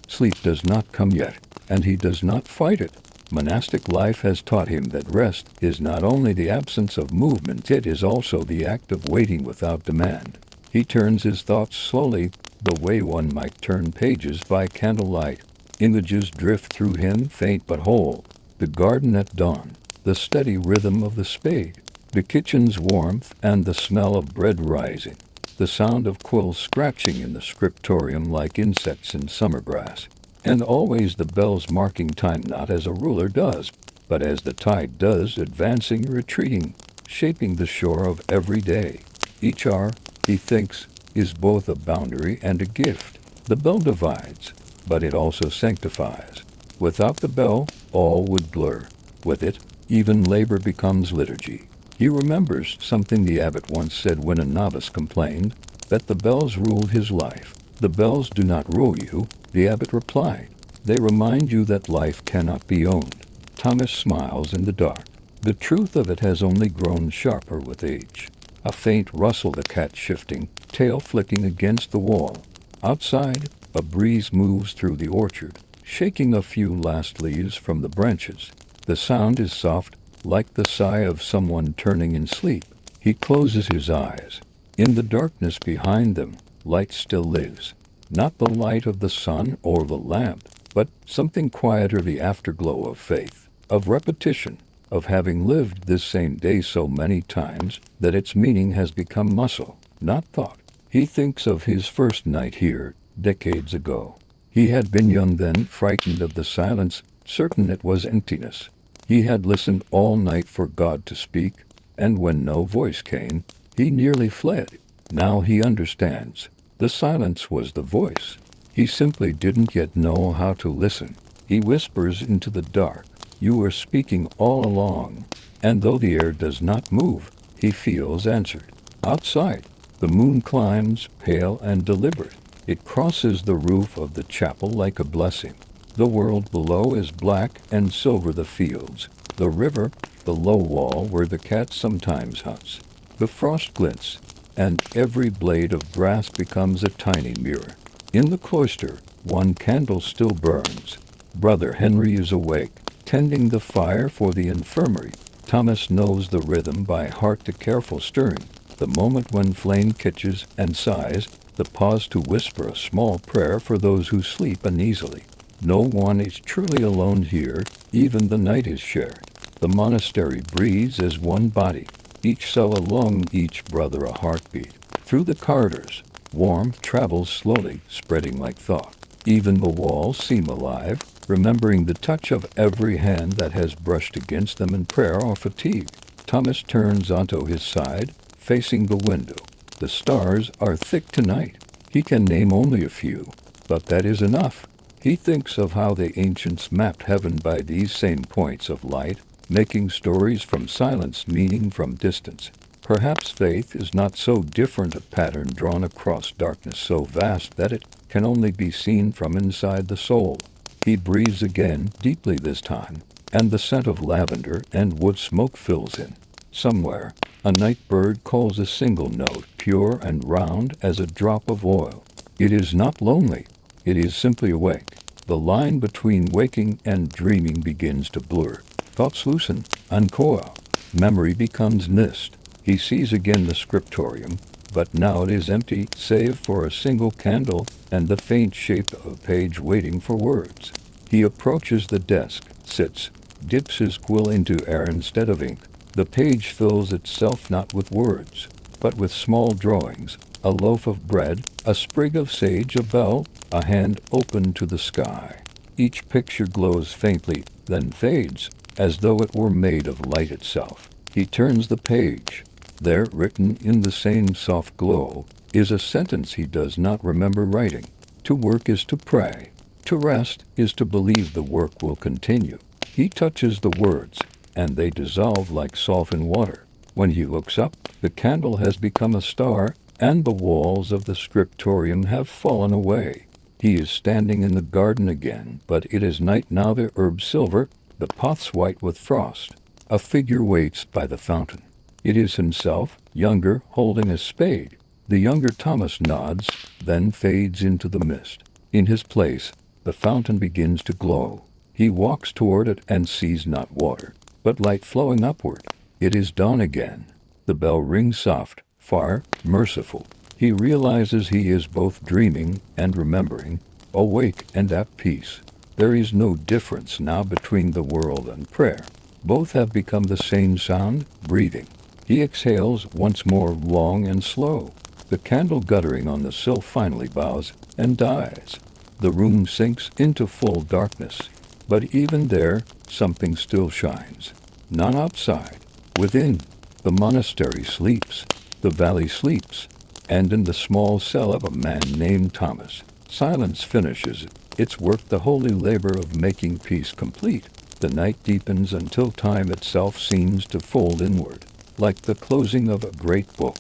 [SPEAKER 1] Sleep does not come yet, and he does not fight it. Monastic life has taught him that rest is not only the absence of movement, it is also the act of waiting without demand. He turns his thoughts slowly, the way one might turn pages by candlelight. Images drift through him, faint but whole. The garden at dawn, the steady rhythm of the spade, the kitchen's warmth and the smell of bread rising, the sound of quills scratching in the scriptorium like insects in summer grass. And always the bells marking time not as a ruler does, but as the tide does, advancing, retreating, shaping the shore of every day. Each hour, he thinks, is both a boundary and a gift. The bell divides, but it also sanctifies. Without the bell, all would blur. With it, even labor becomes liturgy. He remembers something the abbot once said when a novice complained that the bells ruled his life. The bells do not rule you, the abbot replied. They remind you that life cannot be owned. Thomas smiles in the dark. The truth of it has only grown sharper with age. A faint rustle, the cat shifting, tail flicking against the wall. Outside, a breeze moves through the orchard, shaking a few last leaves from the branches. The sound is soft, like the sigh of someone turning in sleep. He closes his eyes. In the darkness behind them, light still lives. Not the light of the sun or the lamp, but something quieter, the afterglow of faith, of repetition, of having lived this same day so many times that its meaning has become muscle, not thought. He thinks of his first night here, decades ago. He had been young then, frightened of the silence, certain it was emptiness. He had listened all night for God to speak, and when no voice came, he nearly fled. Now he understands. The silence was the voice. He simply didn't yet know how to listen. He whispers into the dark, "You were speaking all along." And though the air does not move, he feels answered. Outside, the moon climbs, pale and deliberate. It crosses the roof of the chapel like a blessing. The world below is black and silver the fields, the river, the low wall where the cat sometimes hunts. The frost glints, and every blade of grass becomes a tiny mirror. In the cloister, one candle still burns. Brother Henry is awake, tending the fire for the infirmary. Thomas knows the rhythm by heart, the careful stirring, the moment when flame catches and sighs, the pause to whisper a small prayer for those who sleep uneasily. No one is truly alone here, even the night is shared. The monastery breathes as one body, each cell a lung, each brother a heartbeat. Through the corridors, warmth travels slowly, spreading like thought. Even the walls seem alive, remembering the touch of every hand that has brushed against them in prayer or fatigue. Thomas turns onto his side, facing the window. The stars are thick tonight. He can name only a few, but that is enough. He thinks of how the ancients mapped heaven by these same points of light, making stories from silence, meaning from distance. Perhaps faith is not so different, a pattern drawn across darkness so vast that it can only be seen from inside the soul. He breathes again, deeply this time, and the scent of lavender and wood smoke fills in. Somewhere, a night bird calls a single note, pure and round as a drop of oil. It is not lonely. It is simply awake. The line between waking and dreaming begins to blur. Thoughts loosen, uncoil. Memory becomes mist. He sees again the scriptorium, but now it is empty, save for a single candle and the faint shape of a page waiting for words. He approaches the desk, sits, dips his quill into air instead of ink. The page fills itself not with words, but with small drawings, a loaf of bread, a sprig of sage, a bell, a hand open to the sky. Each picture glows faintly, then fades, as though it were made of light itself. He turns the page. There, written in the same soft glow, is a sentence he does not remember writing. To work is to pray. To rest is to believe the work will continue. He touches the words, and they dissolve like salt in water. When he looks up, the candle has become a star, and the walls of the scriptorium have fallen away. He is standing in the garden again, but it is night now, the herbs silver, the pots white with frost. A figure waits by the fountain. It is himself, younger, holding a spade. The younger Thomas nods, then fades into the mist. In his place, the fountain begins to glow. He walks toward it and sees not water, but light flowing upward. It is dawn again. The bell rings soft, far, merciful. He realizes he is both dreaming and remembering, awake and at peace. There is no difference now between the world and prayer. Both have become the same sound, breathing. He exhales once more, long and slow. The candle guttering on the sill finally bows and dies. The room sinks into full darkness. But even there, something still shines. Not outside. Within, the monastery sleeps. The valley sleeps. And in the small cell of a man named Thomas, silence finishes its work, the holy labor of making peace complete. The night deepens until time itself seems to fold inward. Like the closing of a great book,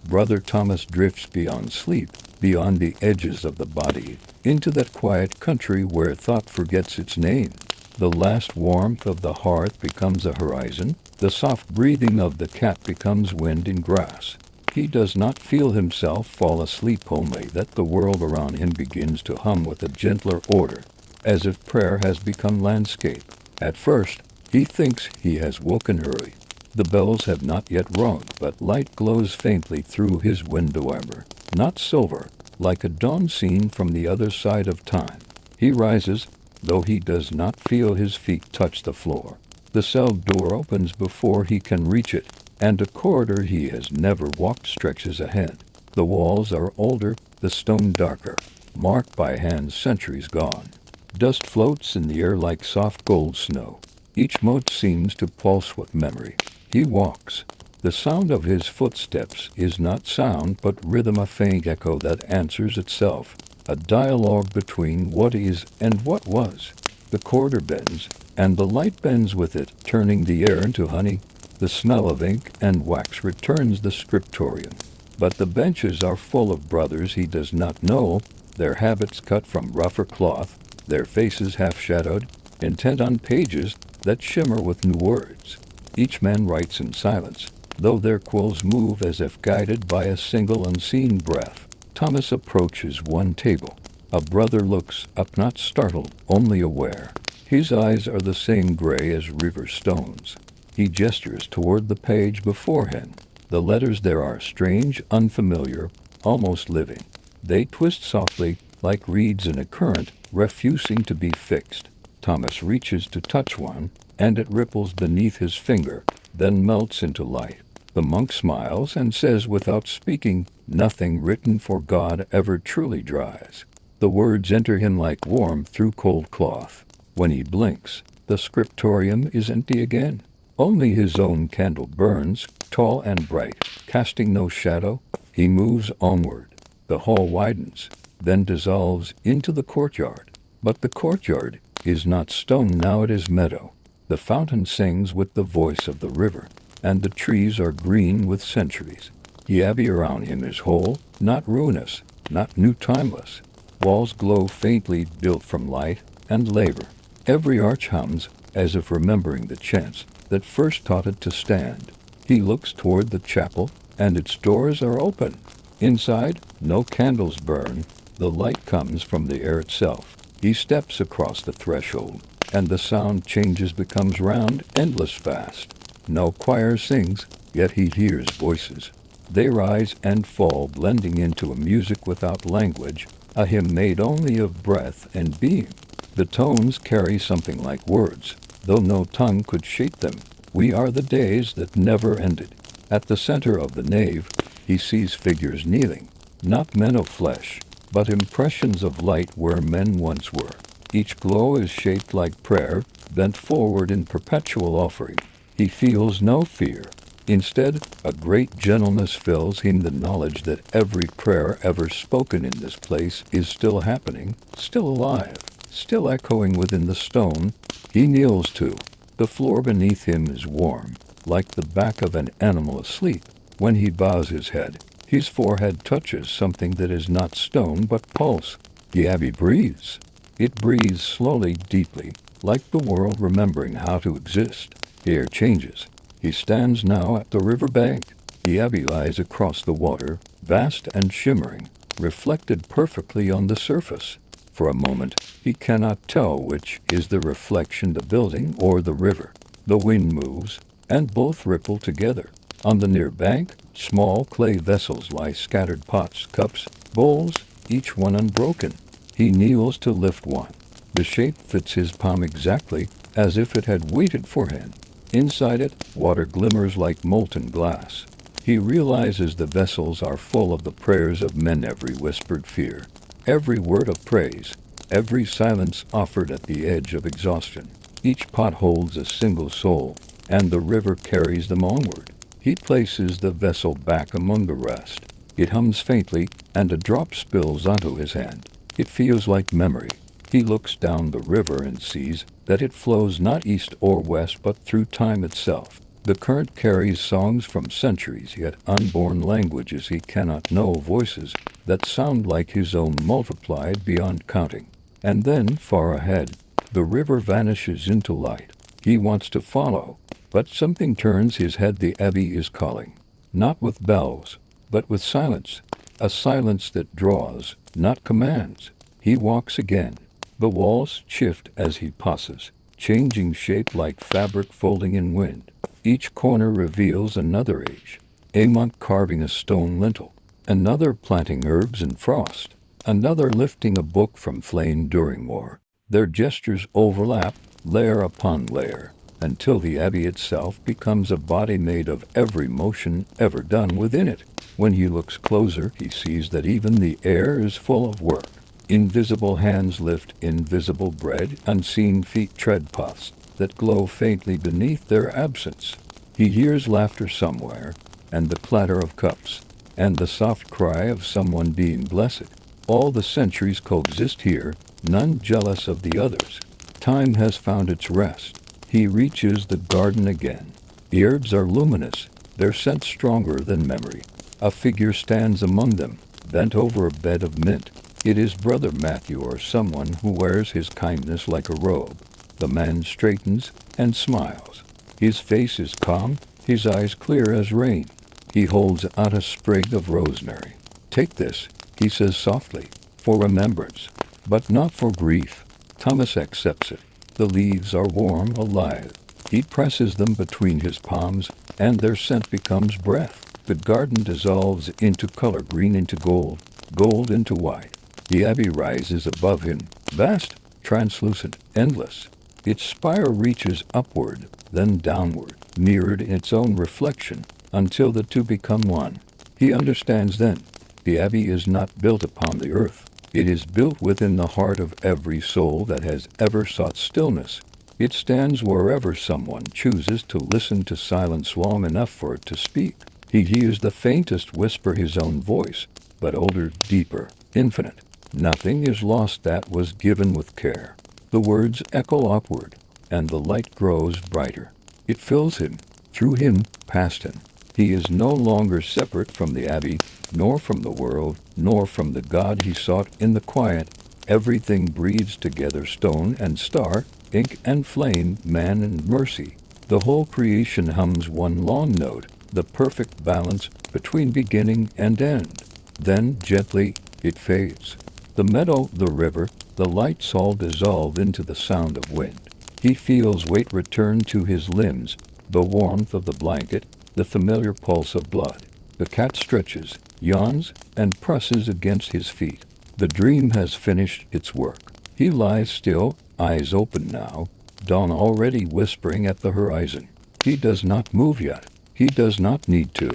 [SPEAKER 1] Brother Thomas drifts beyond sleep, beyond the edges of the body, into that quiet country where thought forgets its name. The last warmth of the hearth becomes a horizon. The soft breathing of the cat becomes wind in grass. He does not feel himself fall asleep, only that the world around him begins to hum with a gentler order, as if prayer has become landscape. At first, he thinks he has woken early. The bells have not yet rung, but light glows faintly through his window armor, not silver, like a dawn scene from the other side of time. He rises, though he does not feel his feet touch the floor. The cell door opens before he can reach it, and a corridor he has never walked stretches ahead. The walls are older, the stone darker, marked by hands centuries gone. Dust floats in the air like soft gold snow. Each mote seems to pulse with memory. He walks. The sound of his footsteps is not sound, but rhythm, a faint echo that answers itself. a dialogue between what is and what was. The corridor bends, and the light bends with it, turning the air into honey. The smell of ink and wax returns the scriptorium. But the benches are full of brothers he does not know, their habits cut from rougher cloth, their faces half-shadowed, intent on pages that shimmer with new words. Each man writes in silence, though their quills move as if guided by a single unseen breath. Thomas approaches one table. A brother looks up, not startled, only aware. His eyes are the same gray as river stones. He gestures toward the page before him. The letters there are strange, unfamiliar, almost living. They twist softly, like reeds in a current, refusing to be fixed. Thomas reaches to touch one, and it ripples beneath his finger, then melts into light. The monk smiles and says without speaking, "Nothing written for God ever truly dries." The words enter him like warmth through cold cloth. When he blinks, the scriptorium is empty again. Only his own candle burns, tall and bright, casting no shadow. He moves onward. The hall widens, then dissolves into the courtyard. But the courtyard is not stone now, it is meadow. The fountain sings with the voice of the river, and the trees are green with centuries. The abbey around him is whole, not ruinous, not new timeless. Walls glow faintly, built from light and labor. Every arch hums, as if remembering the chants that first taught it to stand. He looks toward the chapel, and its doors are open. Inside, no candles burn. The light comes from the air itself. He steps across the threshold, and the sound changes, becomes round, endless fast. No choir sings, yet he hears voices. They rise and fall, blending into a music without language, a hymn made only of breath and being. The tones carry something like words, though no tongue could shape them. We are the days that never ended. At the center of the nave, he sees figures kneeling, not men of flesh, but impressions of light where men once were. Each glow is shaped like prayer, bent forward in perpetual offering. He feels no fear. Instead, a great gentleness fills him, the knowledge that every prayer ever spoken in this place is still happening, still alive, still echoing within the stone. He kneels too. The floor beneath him is warm, like the back of an animal asleep. When he bows his head, his forehead touches something that is not stone but pulse. The abbey breathes. It breathes slowly, deeply, like the world remembering how to exist. The air changes. He stands now at the river bank. The abbey lies across the water, vast and shimmering, reflected perfectly on the surface. For a moment, he cannot tell which is the reflection, the building or the river. The wind moves, and both ripple together. On the near bank, small clay vessels lie scattered, pots, cups, bowls, each one unbroken. He kneels to lift one. The shape fits his palm exactly, as if it had waited for him. Inside it, water glimmers like molten glass. He realizes the vessels are full of the prayers of men, every whispered fear, every word of praise, every silence offered at the edge of exhaustion. Each pot holds a single soul, and the river carries them onward. He places the vessel back among the rest. It hums faintly, and a drop spills onto his hand. It feels like memory. He looks down the river and sees that it flows not east or west but through time itself. The current carries songs from centuries, yet unborn languages he cannot know, voices that sound like his own, multiplied beyond counting. And then, far ahead, the river vanishes into light. He wants to follow, but something turns his head. The abbey is calling, not with bells, but with silence, a silence that draws, not commands. He walks again. The walls shift as he passes, changing shape like fabric folding in wind. Each corner reveals another age, a monk carving a stone lintel, another planting herbs in frost, another lifting a book from flame during war. Their gestures overlap, layer upon layer, until the abbey itself becomes a body made of every motion ever done within it. When he looks closer, he sees that even the air is full of work. Invisible hands lift invisible bread, unseen feet tread paths that glow faintly beneath their absence. He hears laughter somewhere, and the clatter of cups, and the soft cry of someone being blessed. All the centuries coexist here, none jealous of the others. Time has found its rest. He reaches the garden again. The herbs are luminous, their scent stronger than memory. A figure stands among them, bent over a bed of mint. It is Brother Matthew, or someone who wears his kindness like a robe. The man straightens and smiles. His face is calm, his eyes clear as rain. He holds out a sprig of rosemary. "Take this," he says softly, "for remembrance, but not for grief." Thomas accepts it. The leaves are warm, alive. He presses them between his palms, and their scent becomes breath. The garden dissolves into color, green into gold, gold into white. The abbey rises above him, vast, translucent, endless. Its spire reaches upward, then downward, mirrored in its own reflection, until the two become one. He understands then. The abbey is not built upon the earth. It is built within the heart of every soul that has ever sought stillness. It stands wherever someone chooses to listen to silence long enough for it to speak. He hears the faintest whisper, his own voice, but older, deeper, infinite. Nothing is lost that was given with care. The words echo upward, and the light grows brighter. It fills him, through him, past him. He is no longer separate from the abbey, nor from the world, nor from the God he sought in the quiet. Everything breathes together, stone and star, ink and flame, man and mercy. The whole creation hums one long note, the perfect balance between beginning and end. Then, gently, it fades. The meadow, the river, the lights all dissolve into the sound of wind. He feels weight return to his limbs, the warmth of the blanket, the familiar pulse of blood. The cat stretches, yawns, and presses against his feet. The dream has finished its work. He lies still, eyes open now, dawn already whispering at the horizon. He does not move yet. He does not need to.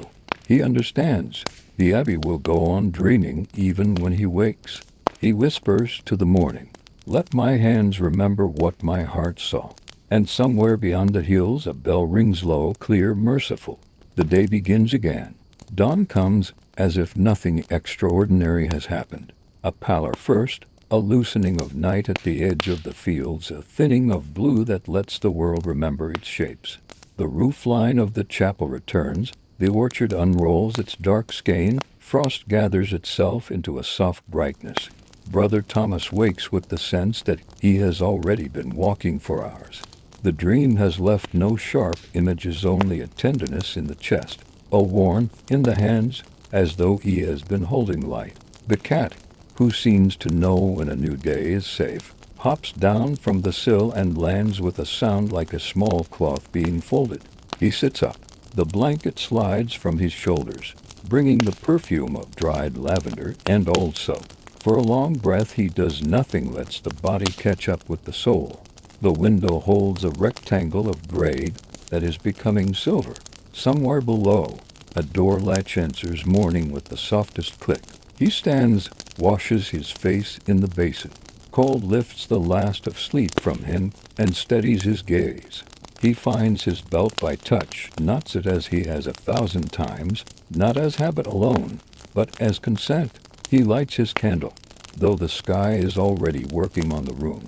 [SPEAKER 1] He understands. The abbey will go on dreaming even when he wakes. He whispers to the morning, "Let my hands remember what my heart saw." And somewhere beyond the hills a bell rings low, clear, merciful. The day begins again. Dawn comes as if nothing extraordinary has happened. A pallor first, a loosening of night at the edge of the fields, a thinning of blue that lets the world remember its shapes. The roof line of the chapel returns, the orchard unrolls its dark skein, frost gathers itself into a soft brightness. Brother Thomas wakes with the sense that he has already been walking for hours. The dream has left no sharp images, only a tenderness in the chest, a warmth in the hands, as though he has been holding light. The cat, who seems to know when a new day is safe, hops down from the sill and lands with a sound like a small cloth being folded. He sits up. The blanket slides from his shoulders, bringing the perfume of dried lavender and old soap. For a long breath he does nothing, lets the body catch up with the soul. The window holds a rectangle of gray that is becoming silver. Somewhere below, a door latch answers morning with the softest click. He stands, washes his face in the basin. Cold lifts the last of sleep from him and steadies his gaze. He finds his belt by touch, knots it as he has 1,000 times, not as habit alone, but as consent. He lights his candle, though the sky is already working on the room.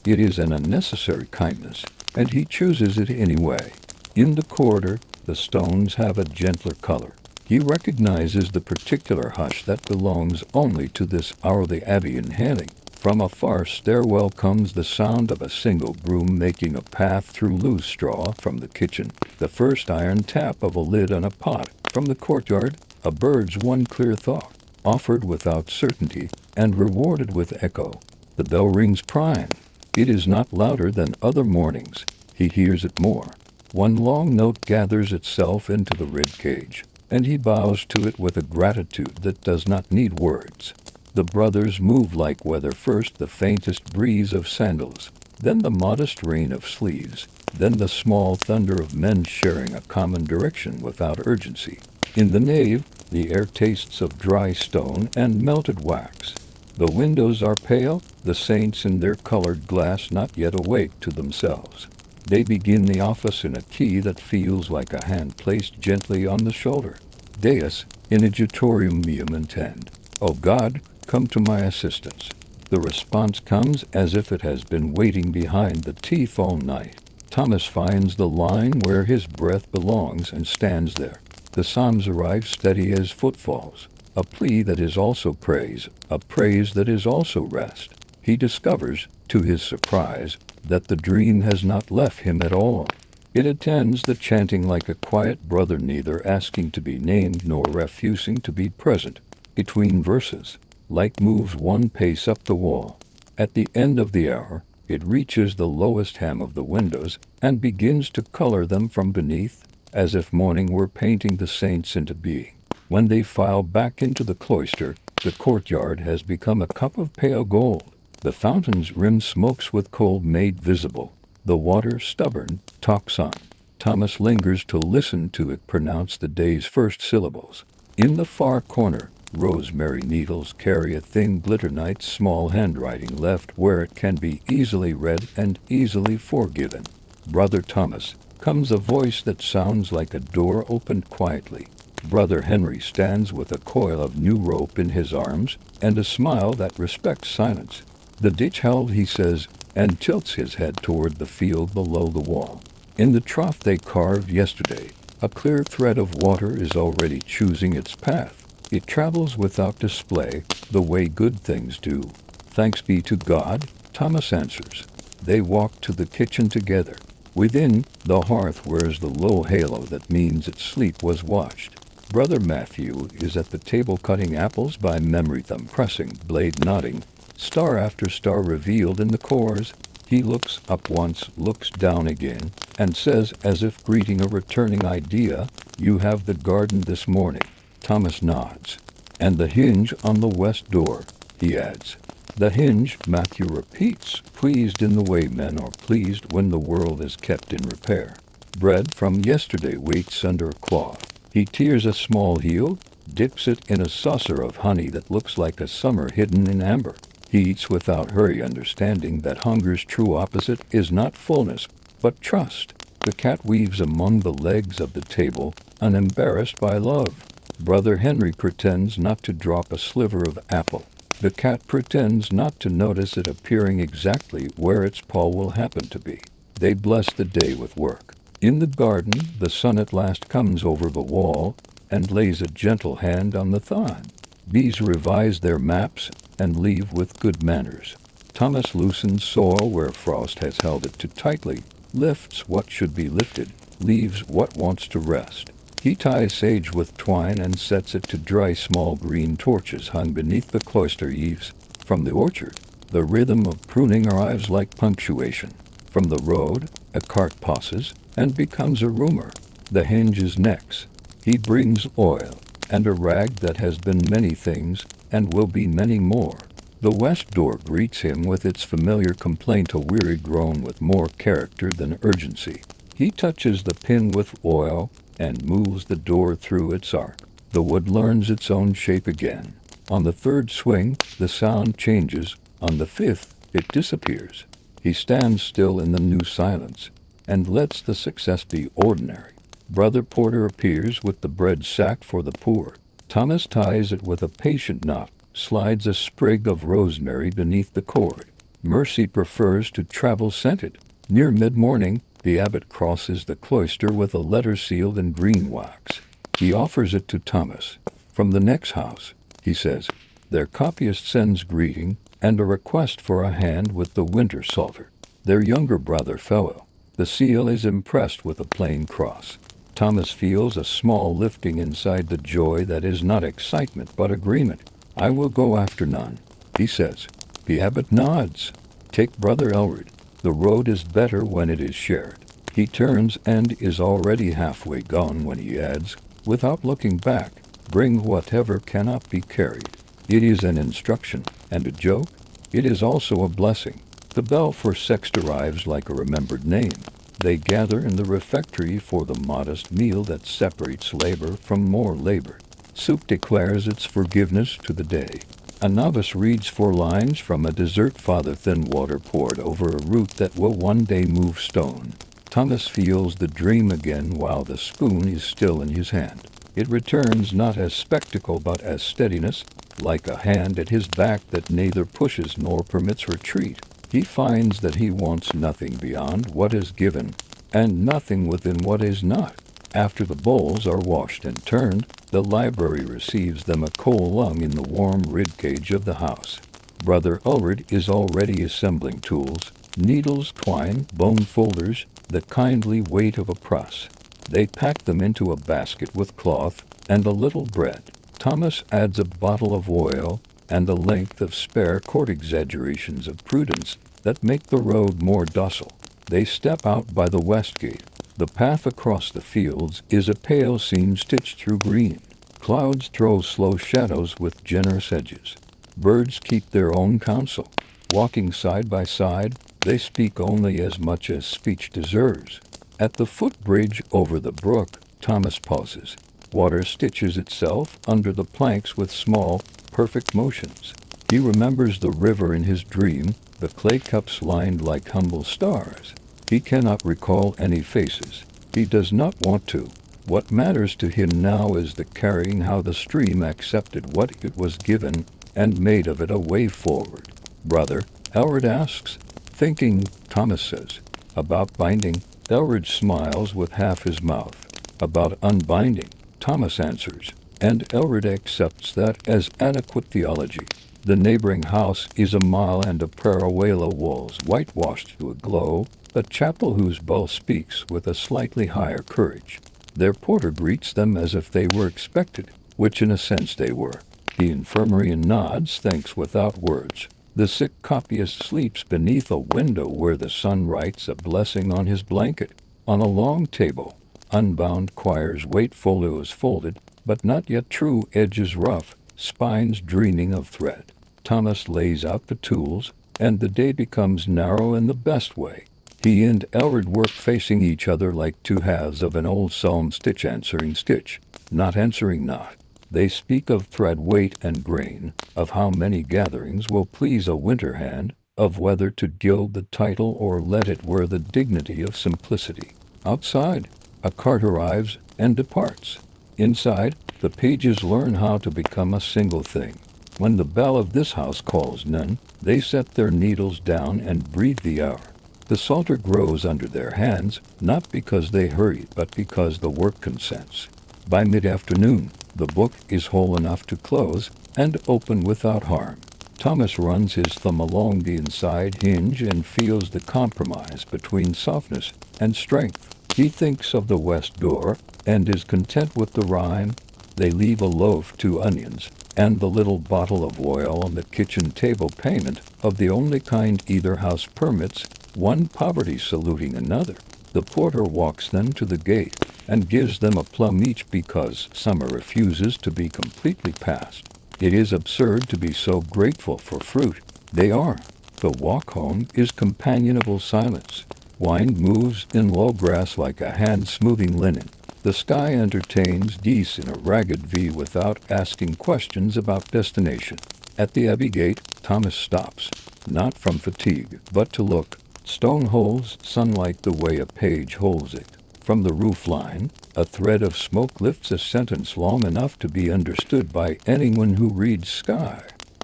[SPEAKER 1] It is an unnecessary kindness, and he chooses it anyway. In the corridor, the stones have a gentler color. He recognizes the particular hush that belongs only to this hour of the abbey inhaling. From a far stairwell comes the sound of a single broom making a path through loose straw. From the kitchen, the first iron tap of a lid on a pot. From the courtyard, a bird's one clear thought, offered without certainty and rewarded with echo. The bell rings prime. It is not louder than other mornings. He hears it more. One long note gathers itself into the rib cage, and he bows to it with a gratitude that does not need words. The brothers move like weather, first the faintest breeze of sandals, then the modest rain of sleeves, then the small thunder of men sharing a common direction without urgency. In the nave, the air tastes of dry stone and melted wax. The windows are pale, the saints in their colored glass not yet awake to themselves. They begin the office in a key that feels like a hand placed gently on the shoulder. Deus in adjutorium meum intend. O God, come to my assistance." The response comes as if it has been waiting behind the teeth all night. Thomas finds the line where his breath belongs and stands there. The Psalms arrive steady as footfalls, a plea that is also praise, a praise that is also rest. He discovers, to his surprise, that the dream has not left him at all. It attends the chanting like a quiet brother, neither asking to be named nor refusing to be present. Between verses, light moves one pace up the wall. At the end of the hour, it reaches the lowest hem of the windows and begins to color them from beneath, as if morning were painting the saints into being. When they file back into the cloister, the courtyard has become a cup of pale gold. The fountain's rim smokes with cold made visible. The water, stubborn, talks on. Thomas lingers to listen to it pronounce the day's first syllables. In the far corner, rosemary needles carry a thin glitter, night's small handwriting left where it can be easily read and easily forgiven. "Brother Thomas," comes a voice that sounds like a door opened quietly. Brother Henry stands with a coil of new rope in his arms and a smile that respects silence. "The ditch held," he says, and tilts his head toward the field below the wall. In the trough they carved yesterday, a clear thread of water is already choosing its path. It travels without display, the way good things do. "Thanks be to God," Thomas answers. They walk to the kitchen together. Within, the hearth wears the low halo that means its sleep was watched. Brother Matthew is at the table cutting apples by memory, thumb pressing, blade nodding, star after star revealed in the cores. He looks up once, looks down again, and says, as if greeting a returning idea, "You have the garden this morning." Thomas nods. "And the hinge on the west door," he adds. "The hinge," Matthew repeats, pleased in the way men are pleased when the world is kept in repair. Bread from yesterday waits under a cloth. He tears a small heel, dips it in a saucer of honey that looks like a summer hidden in amber. He eats without hurry, understanding that hunger's true opposite is not fullness, but trust. The cat weaves among the legs of the table, unembarrassed by love. Brother Henry pretends not to drop a sliver of apple. The cat pretends not to notice it appearing exactly where its paw will happen to be. They bless the day with work. In the garden, the sun at last comes over the wall and lays a gentle hand on the thorn. Bees revise their maps and leave with good manners. Thomas loosens soil where frost has held it too tightly, lifts what should be lifted, leaves what wants to rest. He ties sage with twine and sets it to dry. Small green torches hung beneath the cloister eaves. From the orchard, the rhythm of pruning arrives like punctuation. From the road, a cart passes and becomes a rumor. The hinge is next. He brings oil and a rag that has been many things and will be many more. The west door greets him with its familiar complaint, a weary groan with more character than urgency. He touches the pin with oil and moves the door through its arc. The wood learns its own shape again. On the third swing, the sound changes. On the fifth, it disappears. He stands still in the new silence and lets the success be ordinary. Brother Porter appears with the bread sack for the poor. Thomas ties it with a patient knot, slides a sprig of rosemary beneath the cord. Mercy prefers to travel scented. Near mid-morning, the abbot crosses the cloister with a letter sealed in green wax. He offers it to Thomas. "From the next house," he says. Their copyist sends greeting and a request for a hand with the winter psalter. Their younger brother fellow. The seal is impressed with a plain cross. Thomas feels a small lifting inside, the joy that is not excitement but agreement. "I will go after none," he says. The abbot nods. "Take Brother Elred. The road is better when it is shared." He turns and is already halfway gone when he adds, without looking back, "Bring whatever cannot be carried." It is an instruction and a joke. It is also a blessing. The bell for sext arrives like a remembered name. They gather in the refectory for the modest meal that separates labor from more labor. Soup declares its forgiveness to the day. A novice reads 4 lines from a dessert. Father, thin water poured over a root that will one day move stone. Thomas feels the dream again while the spoon is still in his hand. It returns not as spectacle but as steadiness, like a hand at his back that neither pushes nor permits retreat. He finds that he wants nothing beyond what is given, and nothing within what is not. After the bowls are washed and turned, the library receives them a coal lung in the warm ribcage of the house. Brother Ulrich is already assembling tools, needles, twine, bone folders, the kindly weight of a press. They pack them into a basket with cloth and a little bread. Thomas adds a bottle of oil and a length of spare cord, exaggerations of prudence that make the road more docile. They step out by the west gate. The path across the fields is a pale seam stitched through green. Clouds throw slow shadows with generous edges. Birds keep their own counsel. Walking side by side, they speak only as much as speech deserves. At the footbridge over the brook, Thomas pauses. Water stitches itself under the planks with small, perfect motions. He remembers the river in his dream, the clay cups lined like humble stars. He cannot recall any faces. He does not want to. What matters to him now is the carrying, how the stream accepted what it was given and made of it a way forward. Brother, Elred asks. Thinking, Thomas says. About binding, Elred smiles with half his mouth. About unbinding, Thomas answers, and Elred accepts that as adequate theology. The neighboring house is a mile and a prayer away, low walls whitewashed to a glow, a chapel whose bell speaks with a slightly higher courage. Their porter greets them as if they were expected, which in a sense they were. The infirmarian nods thanks without words. The sick copyist sleeps beneath a window where the sun writes a blessing on his blanket. On a long table, unbound quires wait, folios folded, but not yet true, edges rough, spines dreaming of thread. Thomas lays out the tools, and the day becomes narrow in the best way. He and Elred work facing each other like two halves of an old psalm, stitch answering stitch, knot answering knot. They speak of thread, weight, and grain, of how many gatherings will please a winter hand, of whether to gild the title or let it wear the dignity of simplicity. Outside, a cart arrives and departs. Inside, the pages learn how to become a single thing. When the bell of this house calls none, they set their needles down and breathe the hour. The psalter grows under their hands, not because they hurry, but because the work consents. By mid-afternoon, the book is whole enough to close and open without harm. Thomas runs his thumb along the inside hinge and feels the compromise between softness and strength. He thinks of the west door and is content with the rhyme. They leave a loaf, 2 onions, and the little bottle of oil on the kitchen table, payment of the only kind either house permits, one poverty saluting another. The porter walks them to the gate and gives them a plum each because summer refuses to be completely past. It is absurd to be so grateful for fruit. They are. The walk home is companionable silence. Wind moves in low grass like a hand smoothing linen. The sky entertains geese in a ragged V without asking questions about destination. At the abbey gate, Thomas stops, not from fatigue, but to look. Stone holds sunlight the way a page holds it. From the roof line, a thread of smoke lifts a sentence long enough to be understood by anyone who reads sky.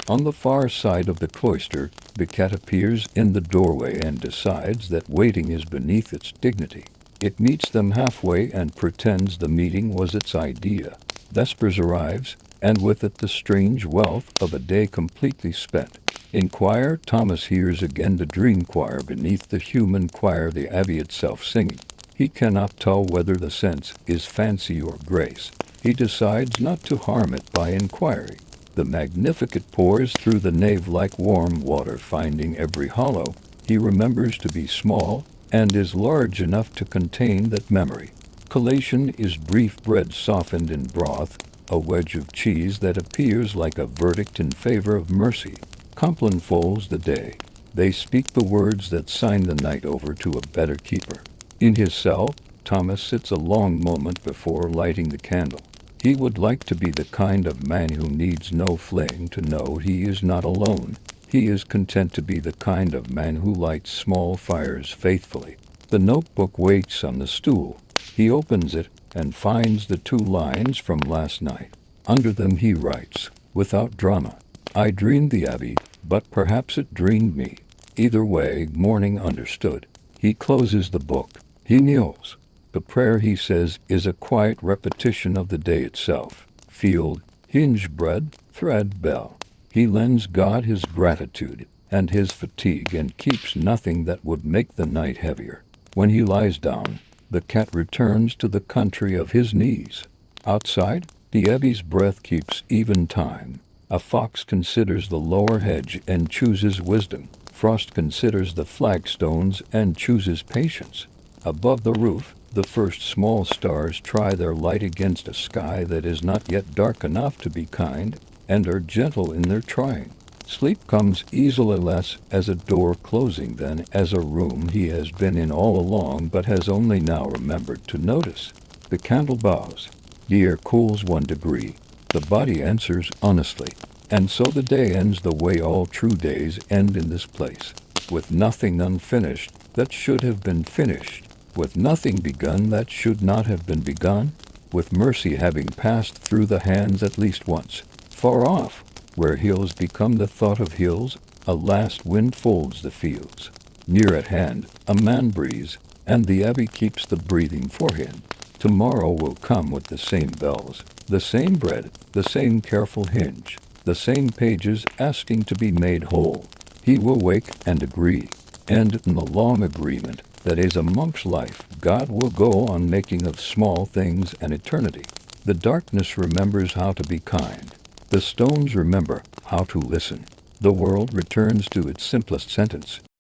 [SPEAKER 1] On the far side of the cloister, the cat appears in the doorway and decides that waiting is beneath its dignity. It meets them halfway and pretends the meeting was its idea. Vespers arrives, and with it the strange wealth of a day completely spent. In choir, Thomas hears again the dream choir beneath the human choir, the abbey itself singing. He cannot tell whether the sense is fancy or grace. He decides not to harm it by inquiry. The Magnificat pours through the nave like warm water, finding every hollow. He remembers to be small, and is large enough to contain that memory. Collation is brief bread softened in broth, a wedge of cheese that appears like a verdict in favor of mercy. Compline folds the day. They speak the words that sign the night over to a better keeper. In his cell, Thomas sits a long moment before lighting the candle. He would like to be the kind of man who needs no flame to know he is not alone. He is content to be the kind of man who lights small fires faithfully. The notebook waits on the stool. He opens it and finds the 2 lines from last night. Under them he writes, without drama. I dreamed the abbey, but perhaps it dreamed me. Either way, morning understood. He closes the book. He kneels. The prayer, he says, is a quiet repetition of the day itself. Field, hinge, bread, thread, bell. He lends God his gratitude and his fatigue and keeps nothing that would make the night heavier. When he lies down, the cat returns to the country of his knees. Outside, the abbey's breath keeps even time. A fox considers the lower hedge and chooses wisdom. Frost considers the flagstones and chooses patience. Above the roof, the first small stars try their light against a sky that is not yet dark enough to be kind, and are gentle in their trying. Sleep comes easily less as a door closing than as a room he has been in all along but has only now remembered to notice. The candle bows. The air cools 1 degree. The body answers honestly. And so the day ends the way all true days end in this place, with nothing unfinished that should have been finished, with nothing begun that should not have been begun, with mercy having passed through the hands at least once. Far off, where hills become the thought of hills, a last wind folds the fields. Near at hand, a man breathes, and the abbey keeps the breathing for him. Tomorrow will come with the same bells, the same bread, the same careful hinge, the same pages asking to be made whole. He will wake and agree, and in the long agreement that is a monk's life, God will go on making of small things an eternity. The darkness remembers how to be kind. The stones remember how to listen. The world returns to its simplest sentence.